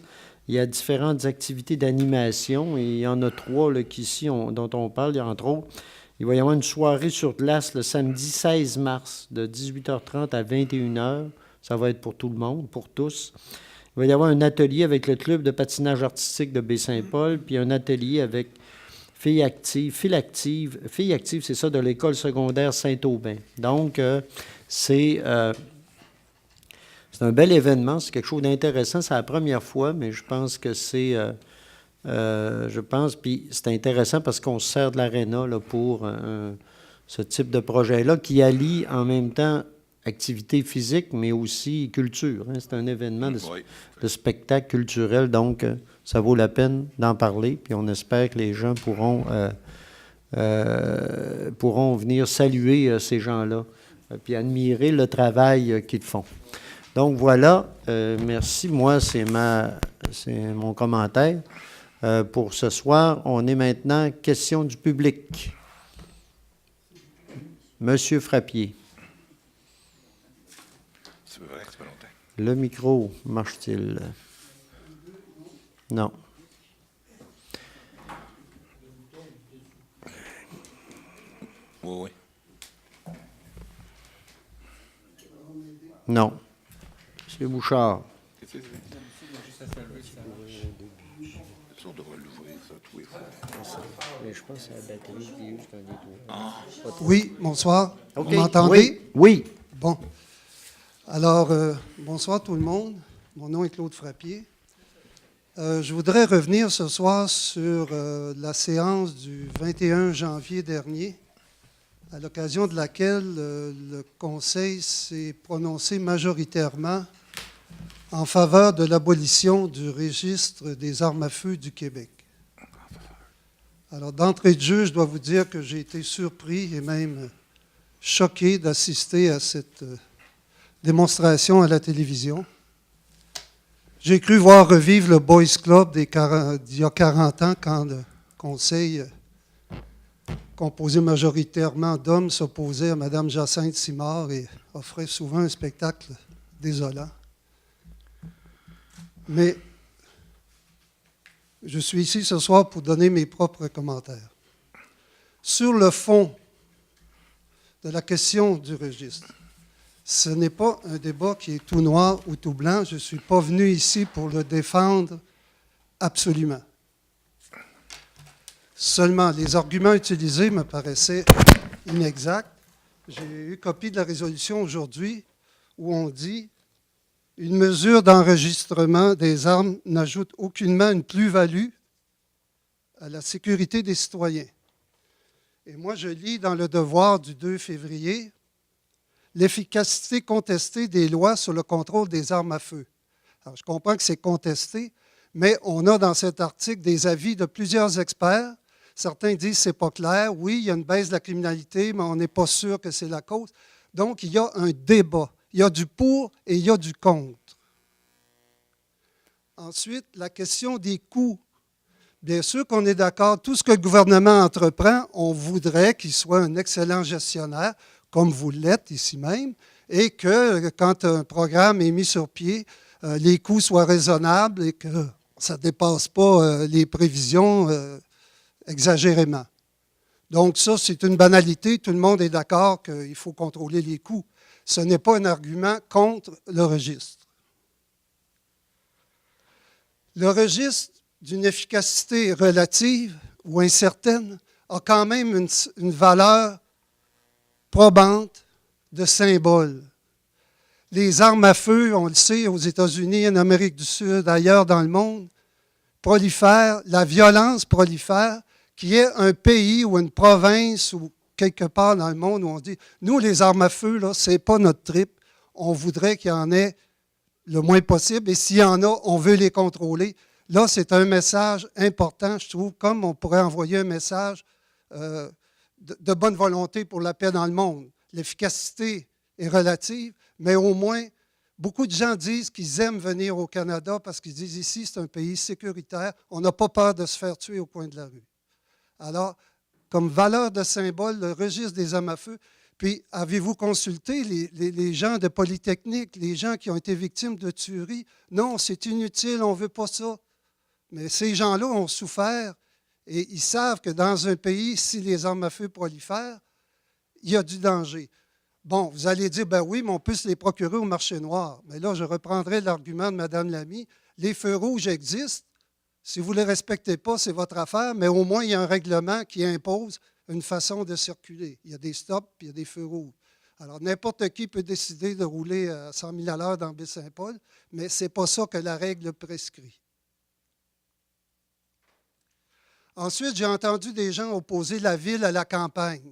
il y a différentes activités d'animation. Et il y en a 3 là, dont on parle, entre autres. Il va y avoir une soirée sur glace le samedi 16 mars, de 18h30 à 21h. Ça va être pour tout le monde, pour tous. Il va y avoir un atelier avec le club de patinage artistique de Baie-Saint-Paul, puis un atelier avec filles actives, c'est ça, de l'école secondaire Saint-Aubin. Donc, c'est un bel événement, c'est quelque chose d'intéressant. C'est la première fois, mais je pense que c'est... puis c'est intéressant parce qu'on se sert de l'Arena là, pour ce type de projet-là qui allie en même temps activité physique, mais aussi culture. Hein. C'est un événement de spectacle culturel, donc ça vaut la peine d'en parler. Puis on espère que les gens pourront venir saluer ces gens-là, puis admirer le travail qu'ils font. Donc voilà, merci. Moi, c'est mon commentaire. Pour ce soir, on est maintenant question du public. Monsieur Frappier. C'est vrai que c'est pas longtemps. Le micro, marche-t-il? Non. Oui. Non. Monsieur Bouchard. On devrait l'ouvrir, ça, tous les fois. Mais je pense que c'est la batterie qui est juste un détour. Oui, bonsoir. Okay. Vous m'entendez? Oui. Bon. Alors, bonsoir tout le monde. Mon nom est Claude Frappier. Je voudrais revenir ce soir sur la séance du 21 janvier dernier, à l'occasion de laquelle le Conseil s'est prononcé majoritairement en faveur de l'abolition du registre des armes à feu du Québec. Alors, d'entrée de jeu, je dois vous dire que j'ai été surpris et même choqué d'assister à cette démonstration à la télévision. J'ai cru voir revivre le Boys Club d'il y a 40 ans, quand le Conseil, composé majoritairement d'hommes, s'opposait à Mme Jacinthe Simard et offrait souvent un spectacle désolant. Mais je suis ici ce soir pour donner mes propres commentaires. Sur le fond de la question du registre, ce n'est pas un débat qui est tout noir ou tout blanc. Je ne suis pas venu ici pour le défendre absolument. Seulement, les arguments utilisés me paraissaient inexacts. J'ai eu copie de la résolution aujourd'hui où on dit « Une mesure d'enregistrement des armes n'ajoute aucunement une plus-value à la sécurité des citoyens. » Et moi, je lis dans le Devoir du 2 février « L'efficacité contestée des lois sur le contrôle des armes à feu. » Alors, je comprends que c'est contesté, mais on a dans cet article des avis de plusieurs experts. Certains disent que ce n'est pas clair. Oui, il y a une baisse de la criminalité, mais on n'est pas sûr que c'est la cause. Donc, il y a un débat. Il y a du pour et il y a du contre. Ensuite, la question des coûts. Bien sûr qu'on est d'accord, tout ce que le gouvernement entreprend, on voudrait qu'il soit un excellent gestionnaire, comme vous l'êtes ici même, et que quand un programme est mis sur pied, les coûts soient raisonnables et que ça ne dépasse pas les prévisions exagérément. Donc ça, c'est une banalité. Tout le monde est d'accord qu'il faut contrôler les coûts. Ce n'est pas un argument contre le registre. Le registre d'une efficacité relative ou incertaine a quand même une valeur probante de symbole. Les armes à feu, on le sait, aux États-Unis, en Amérique du Sud, ailleurs dans le monde, prolifèrent, la violence prolifère, qui est un pays ou une province ou quelque part dans le monde où on dit « Nous, les armes à feu, ce n'est pas notre trip. On voudrait qu'il y en ait le moins possible et s'il y en a, on veut les contrôler. » Là, c'est un message important, je trouve, comme on pourrait envoyer un message de bonne volonté pour la paix dans le monde. L'efficacité est relative, mais au moins, beaucoup de gens disent qu'ils aiment venir au Canada parce qu'ils disent ici, c'est un pays sécuritaire, on n'a pas peur de se faire tuer au coin de la rue. Alors, comme valeur de symbole, le registre des armes à feu, puis avez-vous consulté les gens de Polytechnique, les gens qui ont été victimes de tueries? Non, c'est inutile, on ne veut pas ça. Mais ces gens-là ont souffert et ils savent que dans un pays, si les armes à feu prolifèrent, il y a du danger. Bon, vous allez dire, ben oui, mais on peut se les procurer au marché noir. Mais là, je reprendrai l'argument de Mme Lamy. Les feux rouges existent. Si vous ne les respectez pas, c'est votre affaire, mais au moins, il y a un règlement qui impose une façon de circuler. Il y a des stops, puis il y a des feux rouges. Alors, n'importe qui peut décider de rouler à 100 000 à l'heure dans Baie-Saint-Paul, mais ce n'est pas ça que la règle prescrit. Ensuite, j'ai entendu des gens opposer la ville à la campagne.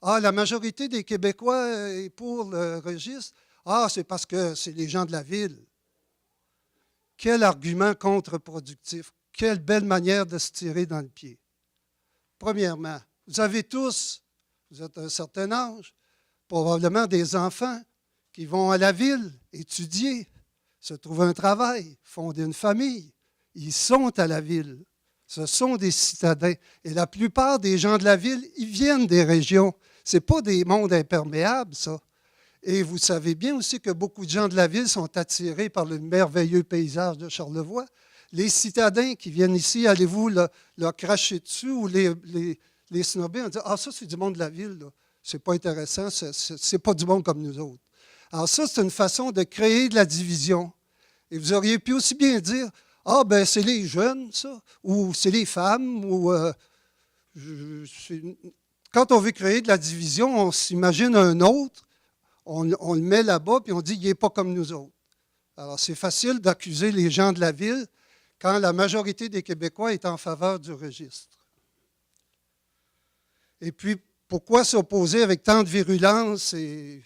Ah, la majorité des Québécois est pour le registre. Ah, c'est parce que c'est les gens de la ville. Quel argument contre-productif. Quelle belle manière de se tirer dans le pied. Premièrement, vous avez tous, vous êtes un certain âge, probablement des enfants qui vont à la ville étudier, se trouver un travail, fonder une famille. Ils sont à la ville. Ce sont des citadins. Et la plupart des gens de la ville, ils viennent des régions. Ce n'est pas des mondes imperméables, ça. Et vous savez bien aussi que beaucoup de gens de la ville sont attirés par le merveilleux paysage de Charlevoix. Les citadins qui viennent ici, allez-vous leur cracher dessus ou les snobber en disant « Ah, ça, c'est du monde de la ville. Ce n'est pas intéressant. C'est pas du monde comme nous autres. » Alors ça, c'est une façon de créer de la division. Et vous auriez pu aussi bien dire « Ah, ben c'est les jeunes, ça. » Ou « C'est les femmes. » Ou quand on veut créer de la division, on s'imagine un autre. On le met là-bas, puis on dit, il n'est pas comme nous autres. Alors, c'est facile d'accuser les gens de la ville quand la majorité des Québécois est en faveur du registre. Et puis, pourquoi s'opposer avec tant de virulence? Et,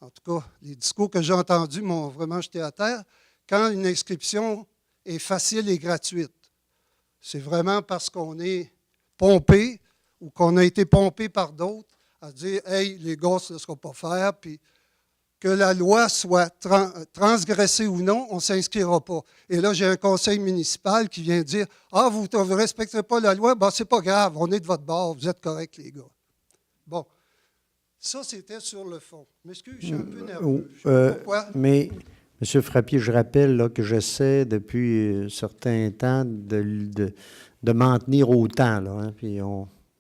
en tout cas, les discours que j'ai entendus m'ont vraiment jeté à terre. Quand une inscription est facile et gratuite, c'est vraiment parce qu'on est pompé ou qu'on a été pompé par d'autres à dire « Hey, les gars, ça ne sera pas faire », puis que la loi soit transgressée ou non, on ne s'inscrira pas. Et là, j'ai un conseil municipal qui vient dire « Ah, vous ne respectez pas la loi, ben, c'est pas grave, on est de votre bord, vous êtes corrects, les gars. » Bon, ça, c'était sur le fond. Je m'excuse, je suis un peu nerveux. Pourquoi? Mais, M. Frappier, je rappelle là, que j'essaie depuis un certain temps de m'en tenir au temps. Là, hein, puis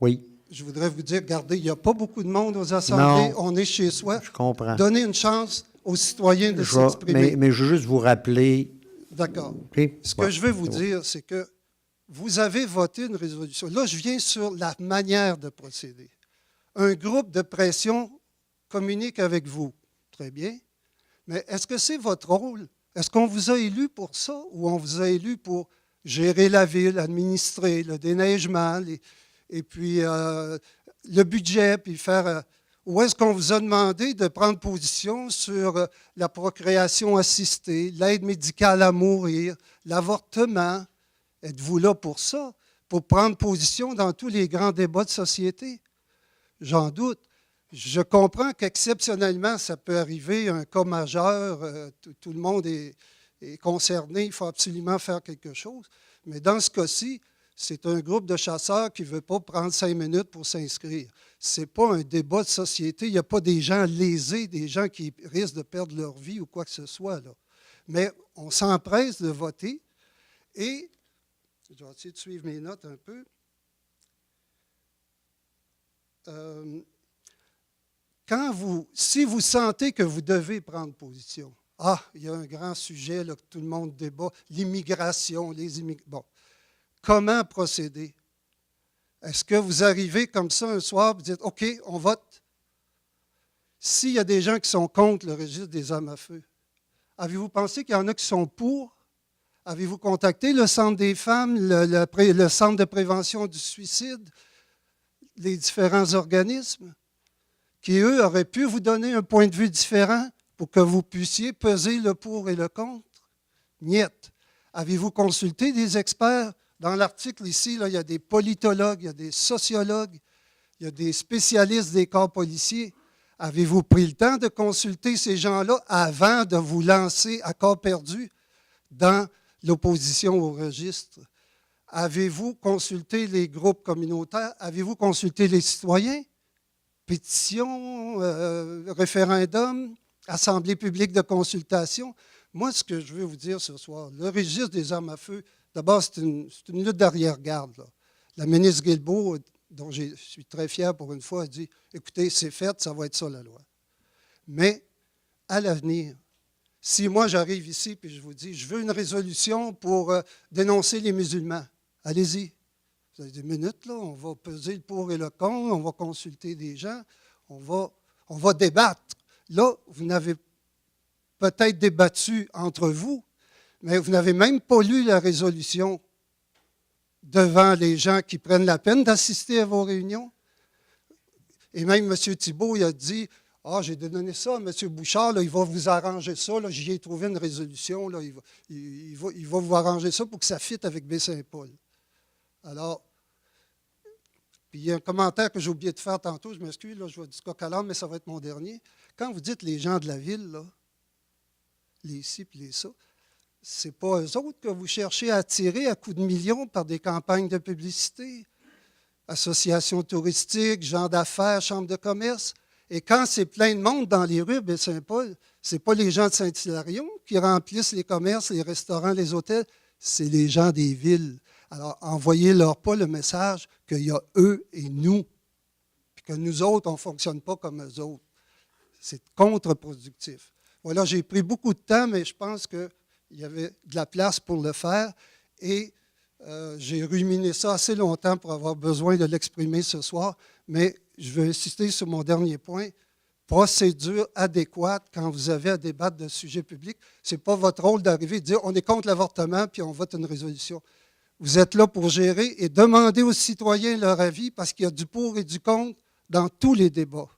oui. Je voudrais vous dire, regardez, il n'y a pas beaucoup de monde aux assemblées, on est chez soi. Je comprends. Donnez une chance aux citoyens de s'exprimer. Mais je veux juste vous rappeler... D'accord. Okay. Ce que je veux vous dire, c'est que vous avez voté une résolution. Là, je viens sur la manière de procéder. Un groupe de pression communique avec vous. Très bien. Mais est-ce que c'est votre rôle? Est-ce qu'on vous a élu pour ça ou on vous a élu pour gérer la ville, administrer le déneigement et puis le budget, puis faire... ou est-ce qu'on vous a demandé de prendre position sur la procréation assistée, l'aide médicale à mourir, l'avortement? Êtes-vous là pour ça? Pour prendre position dans tous les grands débats de société? J'en doute. Je comprends qu'exceptionnellement, ça peut arriver, un cas majeur, tout le monde est concerné, il faut absolument faire quelque chose. Mais dans ce cas-ci, c'est un groupe de chasseurs qui ne veut pas prendre 5 minutes pour s'inscrire. Ce n'est pas un débat de société, il n'y a pas des gens lésés, des gens qui risquent de perdre leur vie ou quoi que ce soit, là. Mais on s'empresse de voter et, je vais essayer de suivre mes notes un peu. Si vous sentez que vous devez prendre position, il y a un grand sujet là, que tout le monde débat, l'immigration, bon, comment procéder? Est-ce que vous arrivez comme ça un soir et vous dites, OK, on vote? S'il y a des gens qui sont contre le registre des armes à feu, avez-vous pensé qu'il y en a qui sont pour? Avez-vous contacté le Centre des femmes, le Centre de prévention du suicide, les différents organismes qui, eux, auraient pu vous donner un point de vue différent pour que vous puissiez peser le pour et le contre? Niet. Avez-vous consulté des experts? Dans l'article ici, là, il y a des politologues, il y a des sociologues, il y a des spécialistes des corps policiers. Avez-vous pris le temps de consulter ces gens-là avant de vous lancer à corps perdu dans l'opposition au registre? Avez-vous consulté les groupes communautaires? Avez-vous consulté les citoyens? Pétition, référendum, assemblée publique de consultation. Moi, ce que je veux vous dire ce soir, le registre des armes à feu, d'abord, c'est une lutte d'arrière-garde, là. La ministre Guilbeault, dont je suis très fier pour une fois, a dit, écoutez, c'est fait, ça va être ça la loi. Mais, à l'avenir, si moi j'arrive ici et je vous dis, je veux une résolution pour dénoncer les musulmans, allez-y. Vous avez des minutes, là, on va peser le pour et le contre, on va consulter des gens, on va débattre. Là, vous n'avez peut-être débattu entre vous, mais vous n'avez même pas lu la résolution devant les gens qui prennent la peine d'assister à vos réunions. Et même M. Thibault, il a dit, j'ai donné ça à M. Bouchard, là, il va vous arranger ça, là, j'y ai trouvé une résolution, là, il va vous arranger ça pour que ça fitte avec Baie-Saint-Paul. Alors, puis il y a un commentaire que j'ai oublié de faire tantôt, je m'excuse, là, je vais du coq à l'âne, mais ça va être mon dernier. Quand vous dites les gens de la ville, là, les ci et les ça, ce n'est pas eux autres que vous cherchez à attirer à coups de millions par des campagnes de publicité, associations touristiques, gens d'affaires, chambres de commerce. Et quand c'est plein de monde dans les rues, Baie-Saint-Paul, ce n'est pas les gens de Saint-Hilarion qui remplissent les commerces, les restaurants, les hôtels, c'est les gens des villes. Alors, envoyez-leur pas le message qu'il y a eux et nous, puis que nous autres, on ne fonctionne pas comme eux autres. C'est contre-productif. Voilà, j'ai pris beaucoup de temps, mais je pense qu'il y avait de la place pour le faire et j'ai ruminé ça assez longtemps pour avoir besoin de l'exprimer ce soir, mais je veux insister sur mon dernier point. Procédure adéquate quand vous avez à débattre de sujets publics. Ce n'est pas votre rôle d'arriver et de dire on est contre l'avortement puis on vote une résolution. Vous êtes là pour gérer et demander aux citoyens leur avis parce qu'il y a du pour et du contre dans tous les débats.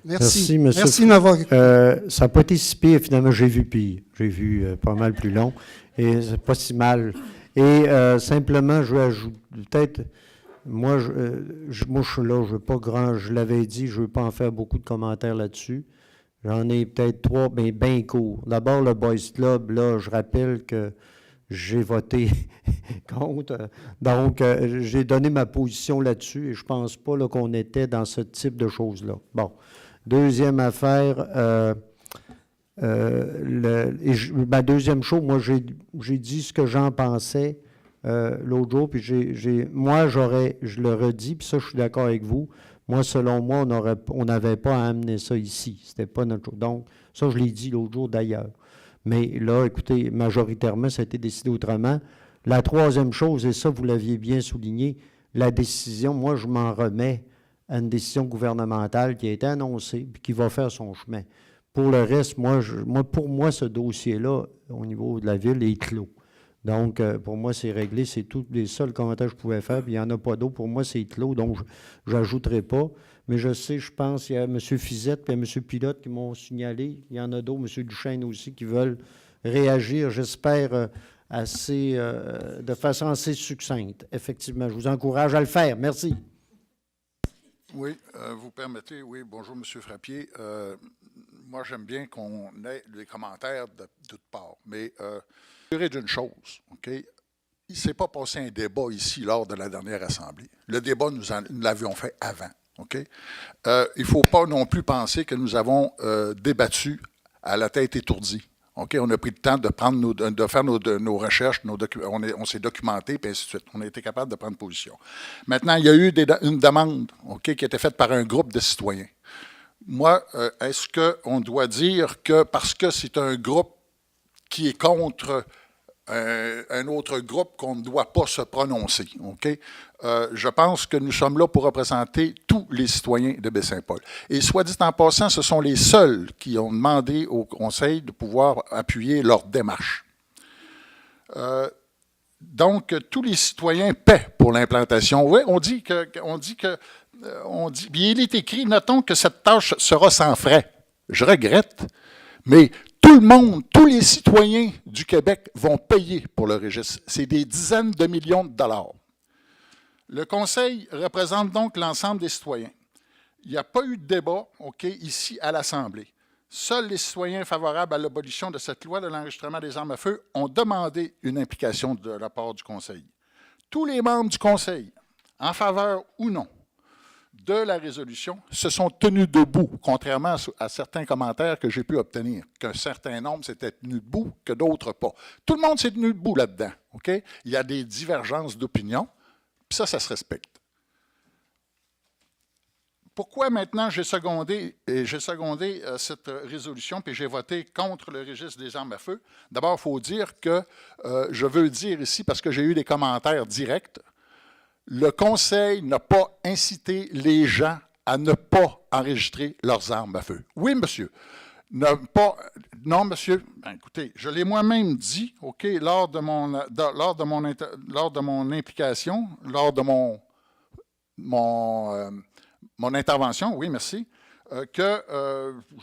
Merci. Merci de m'avoir écouté. Ça n'a pas été si pire, finalement, j'ai vu pire. J'ai vu pas mal plus long et c'est pas si mal. Et simplement, je vais ajouter, peut-être, moi, je suis là, je veux pas grand, je l'avais dit, je ne veux pas en faire beaucoup de commentaires là-dessus. J'en ai peut-être 3, mais bien courts. D'abord, le Boys Club, là, je rappelle que j'ai voté contre. Donc, j'ai donné ma position là-dessus et je ne pense pas là, qu'on était dans ce type de choses-là. Bon. Deuxième affaire, ma deuxième chose, moi, j'ai dit ce que j'en pensais l'autre jour, puis je le redis, puis ça, je suis d'accord avec vous. Moi, selon moi, on n'avait pas à amener ça ici. C'était pas notre chose. Donc, ça, je l'ai dit l'autre jour d'ailleurs. Mais là, écoutez, majoritairement, ça a été décidé autrement. La troisième chose, et ça, vous l'aviez bien souligné, la décision, moi, je m'en remets à une décision gouvernementale qui a été annoncée et qui va faire son chemin. Pour le reste, pour moi, ce dossier-là, au niveau de la ville, est clos. Donc, pour moi, c'est réglé. C'est tous les seuls commentaires que je pouvais faire. Puis, il n'y en a pas d'autres. Pour moi, c'est clos. Donc, je n'ajouterai pas. Mais je sais, je pense, il y a M. Fizette et M. Pilote qui m'ont signalé. Il y en a d'autres, M. Duchesne aussi, qui veulent réagir, j'espère, de façon assez succincte. Effectivement, je vous encourage à le faire. Merci. Oui, vous permettez, oui, bonjour M. Frappier. Moi, j'aime bien qu'on ait des commentaires de toutes parts, mais je dirais d'une chose, OK? Il ne s'est pas passé un débat ici lors de la dernière Assemblée. Le débat, nous l'avions fait avant, OK? Il ne faut pas non plus penser que nous avons débattu à la tête étourdie. OK, on a pris le temps de faire nos recherches, on s'est documenté, puis ainsi de suite. On a été capable de prendre position. Maintenant, il y a eu une demande, OK, qui a été faite par un groupe de citoyens. Moi, est-ce qu'on doit dire que parce que c'est un groupe qui est contre un autre groupe qu'on ne doit pas se prononcer, OK? Je pense que nous sommes là pour représenter tous les citoyens de Baie-Saint-Paul. Et soit dit en passant, ce sont les seuls qui ont demandé au Conseil de pouvoir appuyer leur démarche. Donc, tous les citoyens paient pour l'implantation. Oui, bien, il est écrit, notons que cette tâche sera sans frais. Je regrette, mais tout le monde, tous les citoyens du Québec vont payer pour le registre. C'est des dizaines de millions de dollars. Le Conseil représente donc l'ensemble des citoyens. Il n'y a pas eu de débat, OK, ici à l'Assemblée. Seuls les citoyens favorables à l'abolition de cette loi de l'enregistrement des armes à feu ont demandé une implication de la part du Conseil. Tous les membres du Conseil, en faveur ou non de la résolution, se sont tenus debout, contrairement à certains commentaires que j'ai pu obtenir, qu'un certain nombre s'était tenu debout, que d'autres pas. Tout le monde s'est tenu debout là-dedans, OK? Il y a des divergences d'opinion, puis ça se respecte. Pourquoi maintenant j'ai secondé cette résolution, puis j'ai voté contre le registre des armes à feu? D'abord, il faut dire que, je veux dire ici, parce que j'ai eu des commentaires directs, le Conseil n'a pas incité les gens à ne pas enregistrer leurs armes à feu. Oui, monsieur. Non, monsieur. Ben, écoutez, je l'ai moi-même dit, OK, lors de mon implication, lors de mon intervention, oui, merci, que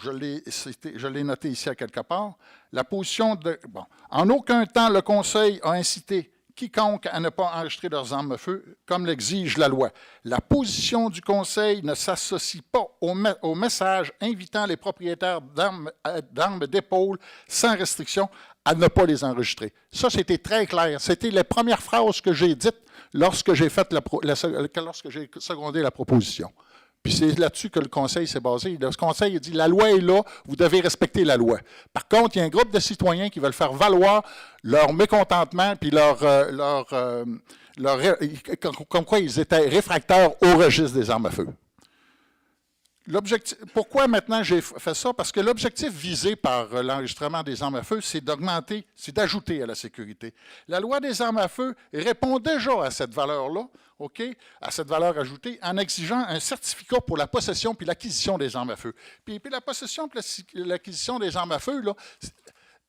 je l'ai noté ici à quelque part. La position de... Bon, en aucun temps, le Conseil a incité quiconque à ne pas enregistrer leurs armes à feu, comme l'exige la loi. La position du Conseil ne s'associe pas au message invitant les propriétaires d'armes d'épaule sans restriction à ne pas les enregistrer. Ça, c'était très clair. C'était les premières phrases que j'ai dites lorsque j'ai secondé la proposition. Puis c'est là-dessus que le Conseil s'est basé. Le Conseil a dit, la loi est là, vous devez respecter la loi. Par contre, il y a un groupe de citoyens qui veulent faire valoir leur mécontentement, puis comme quoi ils étaient réfractaires au registre des armes à feu. Pourquoi maintenant j'ai fait ça? Parce que l'objectif visé par l'enregistrement des armes à feu, c'est d'augmenter, c'est d'ajouter à la sécurité. La loi des armes à feu répond déjà à cette valeur-là, OK, à cette valeur ajoutée, en exigeant un certificat pour la possession puis l'acquisition des armes à feu. Puis la possession et l'acquisition des armes à feu, là,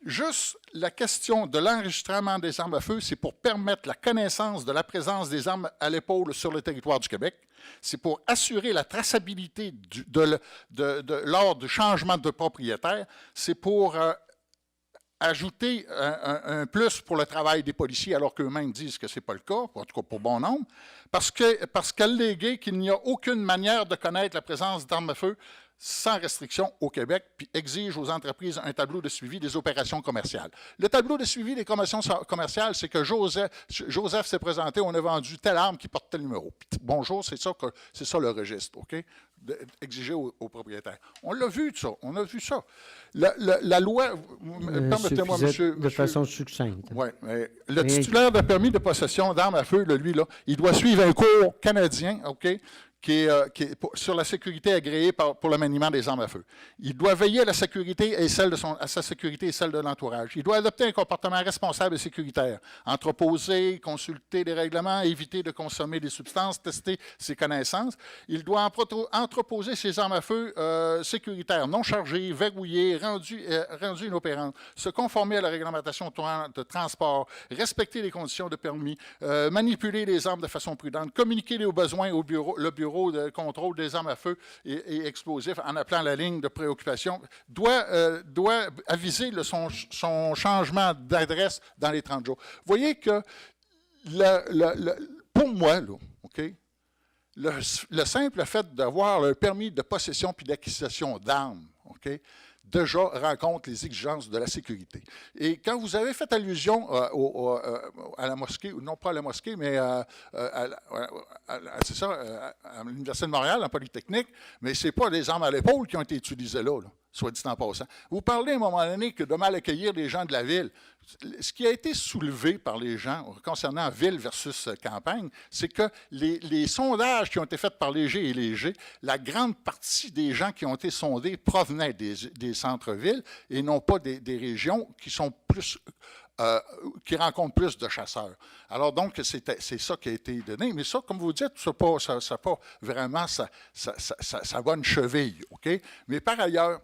juste la question de l'enregistrement des armes à feu, c'est pour permettre la connaissance de la présence des armes à l'épaule sur le territoire du Québec. C'est pour assurer la traçabilité lors du changement de propriétaire. C'est pour ajouter un plus pour le travail des policiers, alors qu'eux-mêmes disent que ce n'est pas le cas, en tout cas pour bon nombre, parce qu'alléguer qu'il n'y a aucune manière de connaître la présence d'armes à feu sans restriction au Québec, puis exige aux entreprises un tableau de suivi des opérations commerciales. Le tableau de suivi des opérations commerciales, c'est que Joseph s'est présenté, on a vendu telle arme qui porte tel numéro. Puis, bonjour, c'est ça le registre, OK? exiger aux propriétaires. On l'a vu, ça. On a vu ça. La loi... Permettez-moi, monsieur... De façon succincte. Oui, mais le titulaire de permis de possession d'armes à feu, lui, là, il doit suivre un cours canadien, OK, qui est sur la sécurité agréée pour le maniement des armes à feu. Il doit veiller à la sécurité et à sa sécurité et celle de l'entourage. Il doit adopter un comportement responsable et sécuritaire. Entreposer, consulter les règlements, éviter de consommer des substances, tester ses connaissances. Il doit entreposer ses armes à feu sécuritaires, non chargées, verrouillées, rendues inopérantes, se conformer à la réglementation de transport, respecter les conditions de permis, manipuler les armes de façon prudente, communiquer aux besoins le bureau de contrôle des armes à feu et explosifs en appelant la ligne de préoccupation, doit aviser son changement d'adresse dans les 30 jours. Vous voyez que, pour moi, là, OK, le simple fait d'avoir le permis de possession puis d'acquisition d'armes, OK, déjà rencontre les exigences de la sécurité. Et quand vous avez fait allusion à la mosquée, ou non pas à la mosquée, mais c'est ça, à l'Université de Montréal, en Polytechnique, mais ce n'est pas des armes à l'épaule qui ont été utilisées là, soit dit en passant. Vous parlez à un moment donné que de mal accueillir les gens de la ville. Ce qui a été soulevé par les gens concernant ville versus campagne, c'est que les sondages qui ont été faits par Léger et Léger, la grande partie des gens qui ont été sondés provenaient des centres-villes et non pas des régions qui sont plus... qui rencontrent plus de chasseurs. Alors donc, c'est ça qui a été donné. Mais ça, comme vous dites, ça n'a pas vraiment sa bonne cheville. OK? Mais par ailleurs,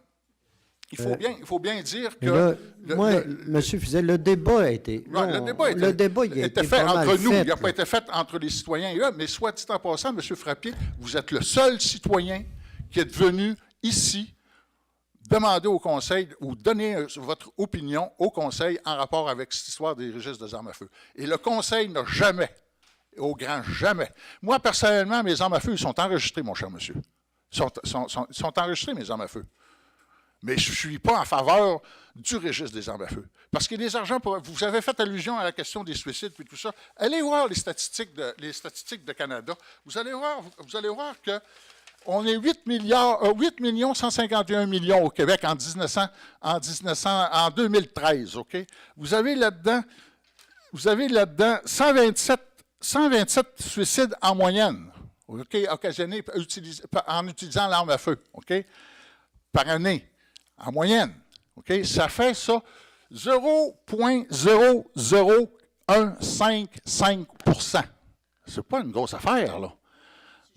il faut bien dire que... Là, M. Fizel, le débat a été... le débat il a été fait entre nous. Il n'a pas été fait entre les citoyens et eux. Mais soit dit en passant, M. Frappier, vous êtes le seul citoyen qui est venu ici demander au Conseil ou donner votre opinion au Conseil en rapport avec cette histoire des registres des armes à feu. Et le Conseil n'a jamais, au grand jamais... Moi, personnellement, mes armes à feu, ils sont enregistrés, mon cher monsieur. Ils sont enregistrés, mes armes à feu. Mais je ne suis pas en faveur du registre des armes à feu. Parce que les argents, vous avez fait allusion à la question des suicides et tout ça. Allez voir les statistiques de Canada. Vous allez voir que on est 8 151 millions au Québec en 2013, OK? Vous avez là-dedans 127 suicides en moyenne, OK, occasionnés en utilisant l'arme à feu, OK? Par année, en moyenne, OK? Ça fait ça 0,00155%. C'est pas une grosse affaire, là.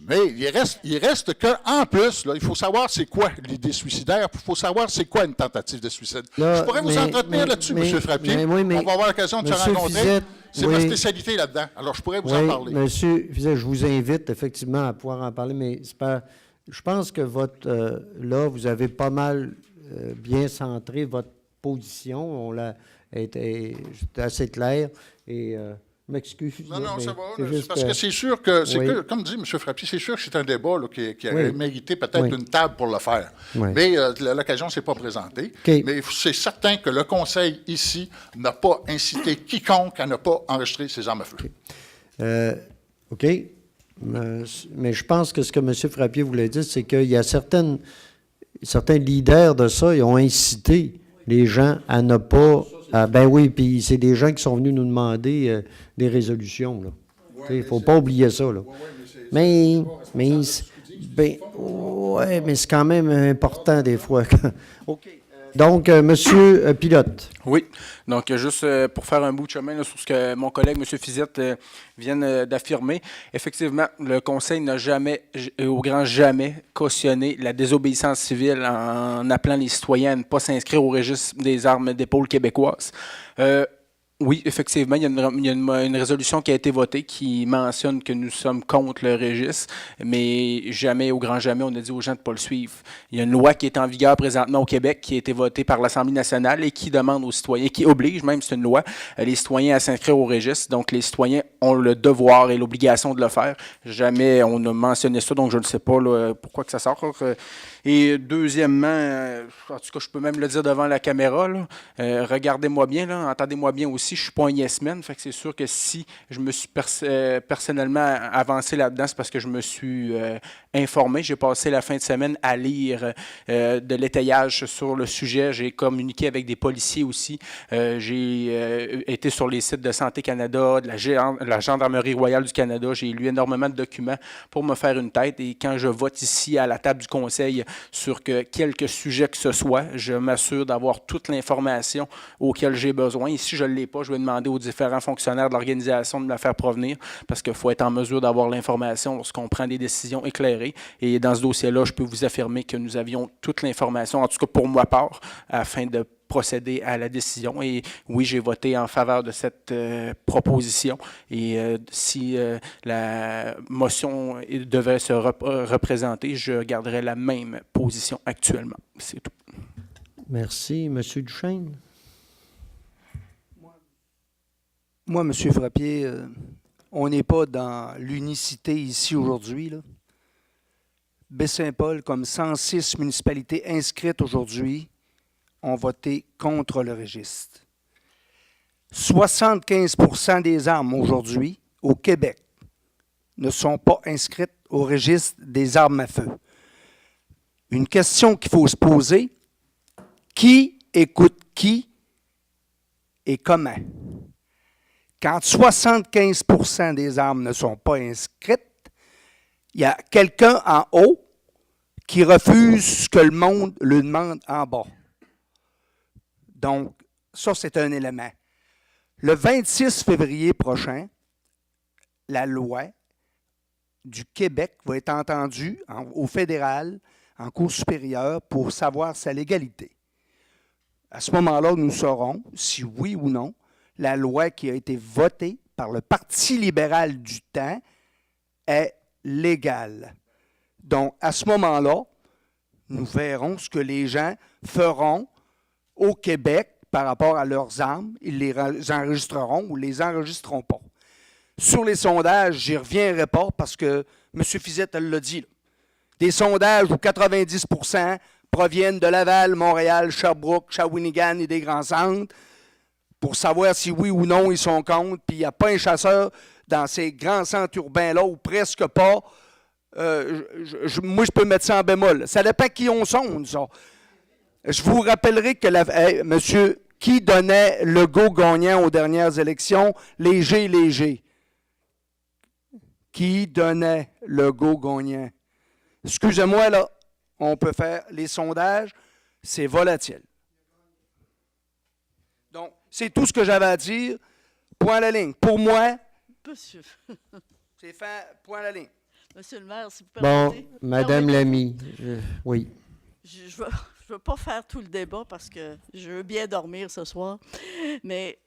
Mais il reste qu'en plus, là, il faut savoir c'est quoi l'idée suicidaire, il faut savoir c'est quoi une tentative de suicide. Là, je pourrais vous entretenir là-dessus, M. Frappier. On va avoir l'occasion de se rencontrer. Fizette, c'est ma spécialité là-dedans. Alors, je pourrais vous en parler. M. Fizette, je vous invite effectivement à pouvoir en parler, mais c'est pas, je pense que là, vous avez pas mal bien centré votre position. On l'a été assez clair et... m'excuse. Non, ça va. C'est parce que c'est sûr que, comme dit M. Frappier, c'est sûr que c'est un débat là, qui aurait mérité peut-être une table pour le faire. Oui. Mais l'occasion ne s'est pas présentée. Okay. Mais c'est certain que le Conseil, ici, n'a pas incité quiconque à ne pas enregistrer ses armes à feu. OK. Mais je pense que ce que M. Frappier voulait dire, c'est qu'il y a certains leaders de ça, ils ont incité les gens à ne pas... ben oui, puis c'est des gens qui sont venus nous demander des résolutions. Il ne faut pas oublier ça. Là. Mais c'est quand même important des fois. OK. Donc, Monsieur Pilote. Oui. Donc, juste pour faire un bout de chemin là, sur ce que mon collègue, M. Fizette, vient d'affirmer. Effectivement, le Conseil n'a jamais, au grand jamais, cautionné la désobéissance civile en appelant les citoyens à ne pas s'inscrire au registre des armes d'épaule québécoises. Oui, effectivement, il y a une résolution qui a été votée qui mentionne que nous sommes contre le registre, mais jamais, au grand jamais, on a dit aux gens de ne pas le suivre. Il y a une loi qui est en vigueur présentement au Québec qui a été votée par l'Assemblée nationale et qui demande aux citoyens, qui oblige, même c'est une loi, les citoyens à s'inscrire au registre. Donc, les citoyens ont le devoir et l'obligation de le faire. Jamais on a mentionné ça, donc je ne sais pas là, pourquoi que ça sort. Et deuxièmement, en tout cas, je peux même le dire devant la caméra, là, regardez-moi bien, là, entendez-moi bien aussi, je ne suis pas un yes man, fait que c'est sûr que si je me suis personnellement avancé là-dedans, c'est parce que je me suis informé. J'ai passé la fin de semaine à lire de l'étayage sur le sujet. J'ai communiqué avec des policiers aussi. J'ai été sur les sites de Santé Canada, de la Gendarmerie royale du Canada. J'ai lu énormément de documents pour me faire une tête. Et quand je vote ici à la table du Conseil sur quelque sujet que ce soit, je m'assure d'avoir toute l'information auquel j'ai besoin. Et si je ne l'ai pas, je vais demander aux différents fonctionnaires de l'organisation de me la faire provenir parce qu'il faut être en mesure d'avoir l'information lorsqu'on prend des décisions éclairées. Et dans ce dossier-là, je peux vous affirmer que nous avions toute l'information, en tout cas pour ma part, afin de procéder à la décision. Et oui, j'ai voté en faveur de cette proposition. Et si la motion devait se représenter, je garderai la même position actuellement. C'est tout. Merci. Monsieur Duchesne? Moi, M. Frappier, on n'est pas dans l'unicité ici aujourd'hui, là. Baie-Saint-Paul, comme 106 municipalités inscrites aujourd'hui, ont voté contre le registre. 75% des armes aujourd'hui au Québec ne sont pas inscrites au registre des armes à feu. Une question qu'il faut se poser, qui écoute qui et comment? Quand 75% des armes ne sont pas inscrites, il y a quelqu'un en haut qui refuse ce que le monde lui demande en bas. Donc, ça, c'est un élément. Le 26 février prochain, la loi du Québec va être entendue au fédéral, en Cour supérieure, pour savoir sa légalité. À ce moment-là, nous saurons si oui ou non la loi qui a été votée par le Parti libéral du temps est légale. Donc, à ce moment-là, nous verrons ce que les gens feront au Québec par rapport à leurs armes. Ils les enregistreront ou les enregistreront pas. Sur les sondages, j'y reviendrai pas parce que M. Fizette l'a dit. Là. Des sondages où 90% proviennent de Laval, Montréal, Sherbrooke, Shawinigan et des grands centres pour savoir si oui ou non ils sont contre. Puis il n'y a pas un chasseur dans ces grands centres urbains-là ou presque pas. Moi, je peux mettre ça en bémol. Ça dépend qui on sonde, ça. Je vous rappellerai que monsieur, qui donnait le go gagnant aux dernières élections? Léger. Qui donnait le go gagnant? Excusez-moi, là, on peut faire les sondages, c'est volatile. Donc, c'est tout ce que j'avais à dire. Point à la ligne. Pour moi, Monsieur. c'est fait point à la ligne. Monsieur le maire, si vous Bon, permettez. Madame Lamy, oui. Je veux pas faire tout le débat parce que je veux bien dormir ce soir. Mais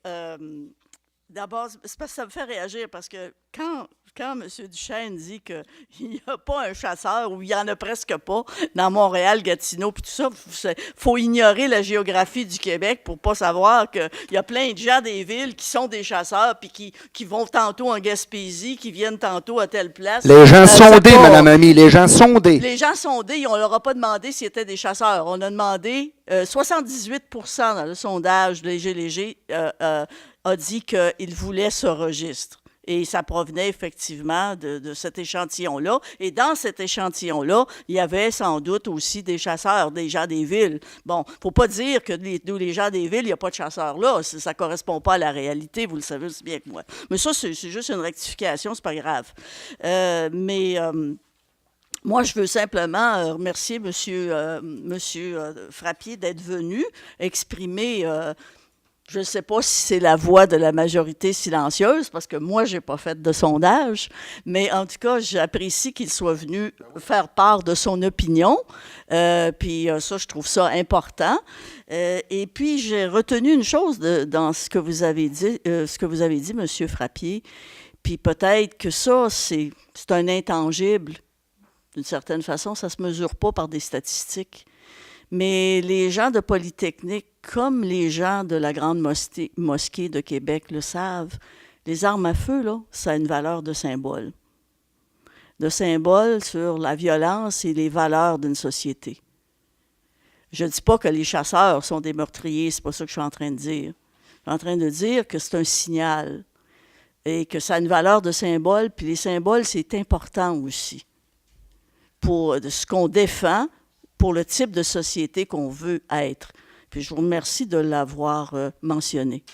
d'abord, c'est parce que ça me fait réagir parce que quand M. Duchesne dit qu'il n'y a pas un chasseur ou il n'y en a presque pas dans Montréal, Gatineau, puis tout ça, il faut ignorer la géographie du Québec pour ne pas savoir qu'il y a plein de gens des villes qui sont des chasseurs puis qui vont tantôt en Gaspésie, qui viennent tantôt à telle place. Les gens sondés, Mme Ami, les gens sondés. Les gens sondés, on ne leur a pas demandé s'ils étaient des chasseurs. On a demandé 78% dans le sondage léger a dit qu'ils voulaient ce registre. Et ça provenait effectivement de cet échantillon-là. Et dans cet échantillon-là, il y avait sans doute aussi des chasseurs, des gens des villes. Bon, il ne faut pas dire que les gens des villes, il n'y a pas de chasseurs là. Ça ne correspond pas à la réalité, vous le savez aussi bien que moi. Mais ça, c'est juste une rectification, c'est pas grave. Moi, je veux simplement remercier M. Frappier d'être venu exprimer... je ne sais pas si c'est la voix de la majorité silencieuse, parce que moi, je n'ai pas fait de sondage, mais en tout cas, j'apprécie qu'il soit venu faire part de son opinion. Puis ça, je trouve ça important. Et puis, j'ai retenu une chose dans ce que vous avez dit, M. Frappier. Puis peut-être que ça, c'est un intangible. D'une certaine façon, ça ne se mesure pas par des statistiques. Mais les gens de Polytechnique, comme les gens de la Grande Mosquée de Québec le savent, Les armes à feu, là, ça a une valeur de symbole. De symbole sur la violence et les valeurs d'une société. Je ne dis pas que les chasseurs sont des meurtriers, c'est pas ça que je suis en train de dire. Je suis en train de dire que c'est un signal et que ça a une valeur de symbole, puis les symboles, c'est important aussi pour ce qu'on défend, pour le type de société qu'on veut être. Puis je vous remercie de l'avoir mentionné.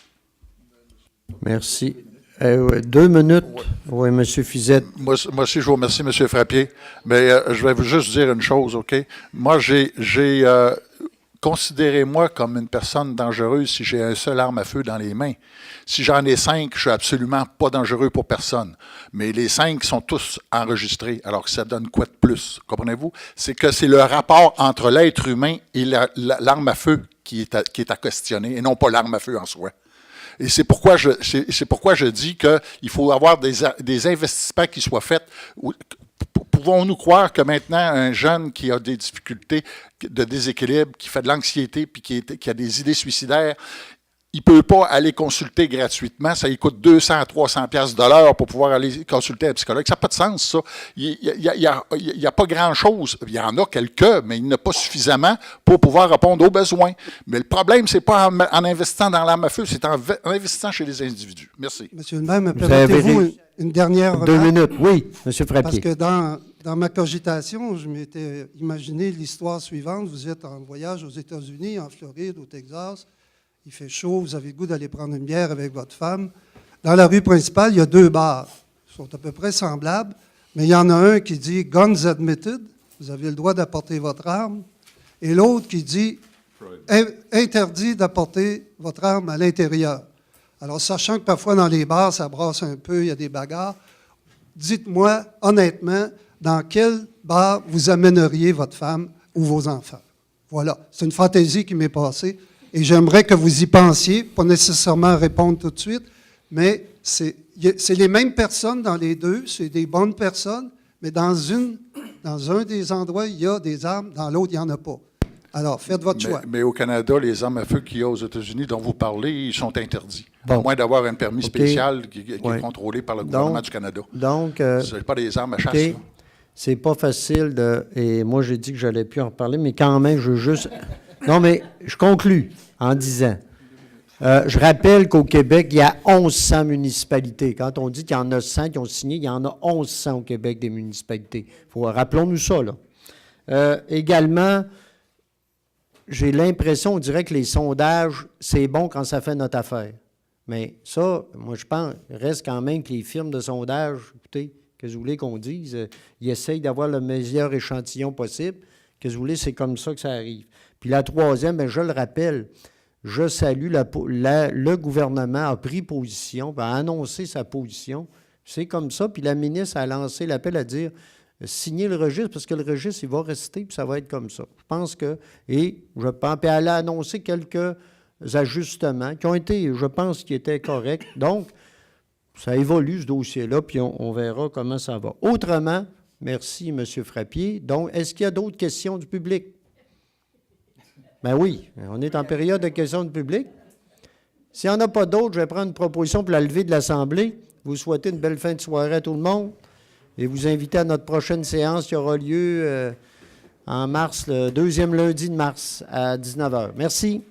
Merci. 2 minutes. Oui, M. Fizette. Moi aussi, je vous remercie, M. Frappier. Mais je vais vous juste dire une chose, OK? Moi, j'ai considérez-moi comme une personne dangereuse si j'ai un seul arme à feu dans les mains. Si j'en ai 5, je suis absolument pas dangereux pour personne. Mais les 5 sont tous enregistrés, alors que ça donne quoi de plus? Comprenez-vous? C'est que c'est le rapport entre l'être humain et l'arme à feu qui est à questionner, et non pas l'arme à feu en soi. Et c'est pourquoi je dis qu'il faut avoir des investissements qui soient faits. Pouvons-nous croire que maintenant, un jeune qui a des difficultés de déséquilibre, qui fait de l'anxiété, puis qui a des idées suicidaires, il ne peut pas aller consulter gratuitement. Ça lui coûte 200 à 300 piastres de l'heure pour pouvoir aller consulter un psychologue. Ça n'a pas de sens, ça. Il n'y a pas grand-chose. Il y en a quelques, mais il n'y en a pas suffisamment pour pouvoir répondre aux besoins. Mais le problème, ce n'est pas en investissant dans l'arme à feu, c'est en investissant chez les individus. Merci. Monsieur le maire, me permettez-vous une dernière remarque? 2 minutes, oui, M. Frappier. Parce que dans ma cogitation, je m'étais imaginé l'histoire suivante. Vous êtes en voyage aux États-Unis, en Floride, au Texas. Il fait chaud, vous avez le goût d'aller prendre une bière avec votre femme. Dans la rue principale, il y a 2 bars. Ils sont à peu près semblables, mais il y en a un qui dit « Guns admitted », vous avez le droit d'apporter votre arme, et l'autre qui dit « Interdit d'apporter votre arme à l'intérieur ». Alors, sachant que parfois dans les bars, ça brasse un peu, il y a des bagarres, dites-moi honnêtement, dans quel bar vous amèneriez votre femme ou vos enfants? Voilà, c'est une fantaisie qui m'est passée. Et j'aimerais que vous y pensiez, pas nécessairement répondre tout de suite, mais c'est les mêmes personnes dans les deux, c'est des bonnes personnes, mais dans un des endroits, il y a des armes, dans l'autre, il n'y en a pas. Alors, faites votre choix. Mais au Canada, les armes à feu qu'il y a aux États-Unis dont vous parlez, ils sont interdits. Bon. À moins d'avoir un permis spécial qui est contrôlé par le gouvernement du Canada. Donc, ce n'est pas des armes à chasse. Okay. C'est pas facile et moi, j'ai dit que je n'allais plus en reparler, mais quand même, je veux juste... Non, mais je conclus en disant, je rappelle qu'au Québec, il y a 1100 municipalités. Quand on dit qu'il y en a 100 qui ont signé, il y en a 1100 au Québec des municipalités. Rappelons-nous ça, là. Également, j'ai l'impression, on dirait que les sondages, c'est bon quand ça fait notre affaire. Mais ça, moi, je pense, reste quand même que les firmes de sondage, écoutez, qu'est-ce que vous voulez qu'on dise? Ils essayent d'avoir le meilleur échantillon possible. Qu'est-ce que vous voulez? C'est comme ça que ça arrive. Puis la troisième, bien, je le rappelle, je salue le gouvernement a pris position, a annoncé sa position. C'est comme ça. Puis la ministre a lancé l'appel à dire signer le registre, parce que le registre, il va rester, puis ça va être comme ça. Je pense que, puis elle a annoncé quelques ajustements qui ont été, je pense, qui étaient corrects. Donc, ça évolue, ce dossier-là, puis on verra comment ça va. Autrement, merci, M. Frappier. Donc, est-ce qu'il y a d'autres questions du public? Ben oui, on est en période de questions du public. S'il n'y en a pas d'autres, je vais prendre une proposition pour la levée de l'Assemblée. Vous souhaitez une belle fin de soirée à tout le monde et vous inviter à notre prochaine séance qui aura lieu en mars, le 2e lundi de mars à 19h. Merci.